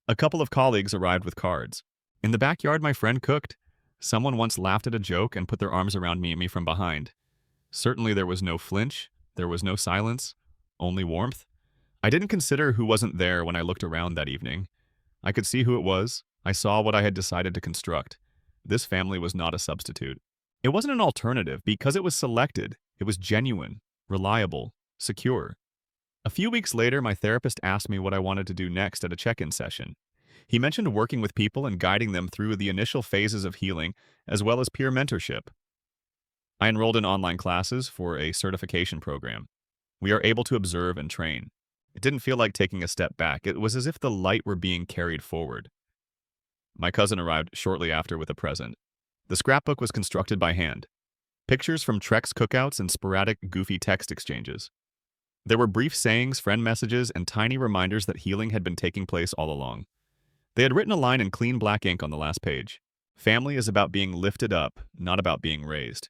A couple of colleagues arrived with cards. In the backyard, my friend cooked. Someone once laughed at a joke and put their arms around me from behind. Certainly there was no flinch, there was no silence, only warmth. I didn't consider who wasn't there when I looked around that evening. I could see who it was. I saw what I had decided to construct. This family was not a substitute. It wasn't an alternative because it was selected. It was genuine, reliable, secure. A few weeks later, my therapist asked me what I wanted to do next at a check-in session. He mentioned working with people and guiding them through the initial phases of healing, as well as peer mentorship. I enrolled in online classes for a certification program. We are able to observe and train. It didn't feel like taking a step back. It was as if the light were being carried forward. My cousin arrived shortly after with a present. The scrapbook was constructed by hand. Pictures from Trek's cookouts and sporadic, goofy text exchanges. There were brief sayings, friend messages, and tiny reminders that healing had been taking place all along. They had written a line in clean black ink on the last page. Family is about being lifted up, not about being raised.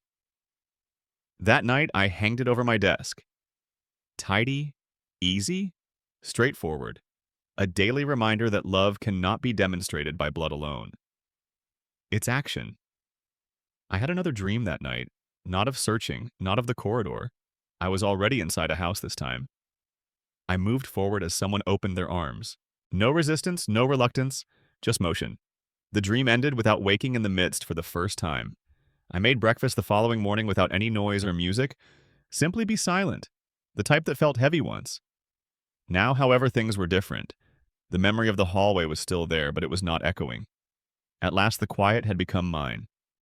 That night, I hanged it over my desk. Tidy, easy, straightforward. A daily reminder that love cannot be demonstrated by blood alone. It's action. I had another dream that night, not of searching, not of the corridor. I was already inside a house this time. I moved forward as someone opened their arms. No resistance, no reluctance, just motion. The dream ended without waking in the midst for the first time. I made breakfast the following morning without any noise or music. Simply be silent, the type that felt heavy once. Now, however, things were different. The memory of the hallway was still there, but it was not echoing. At last the quiet had become mine.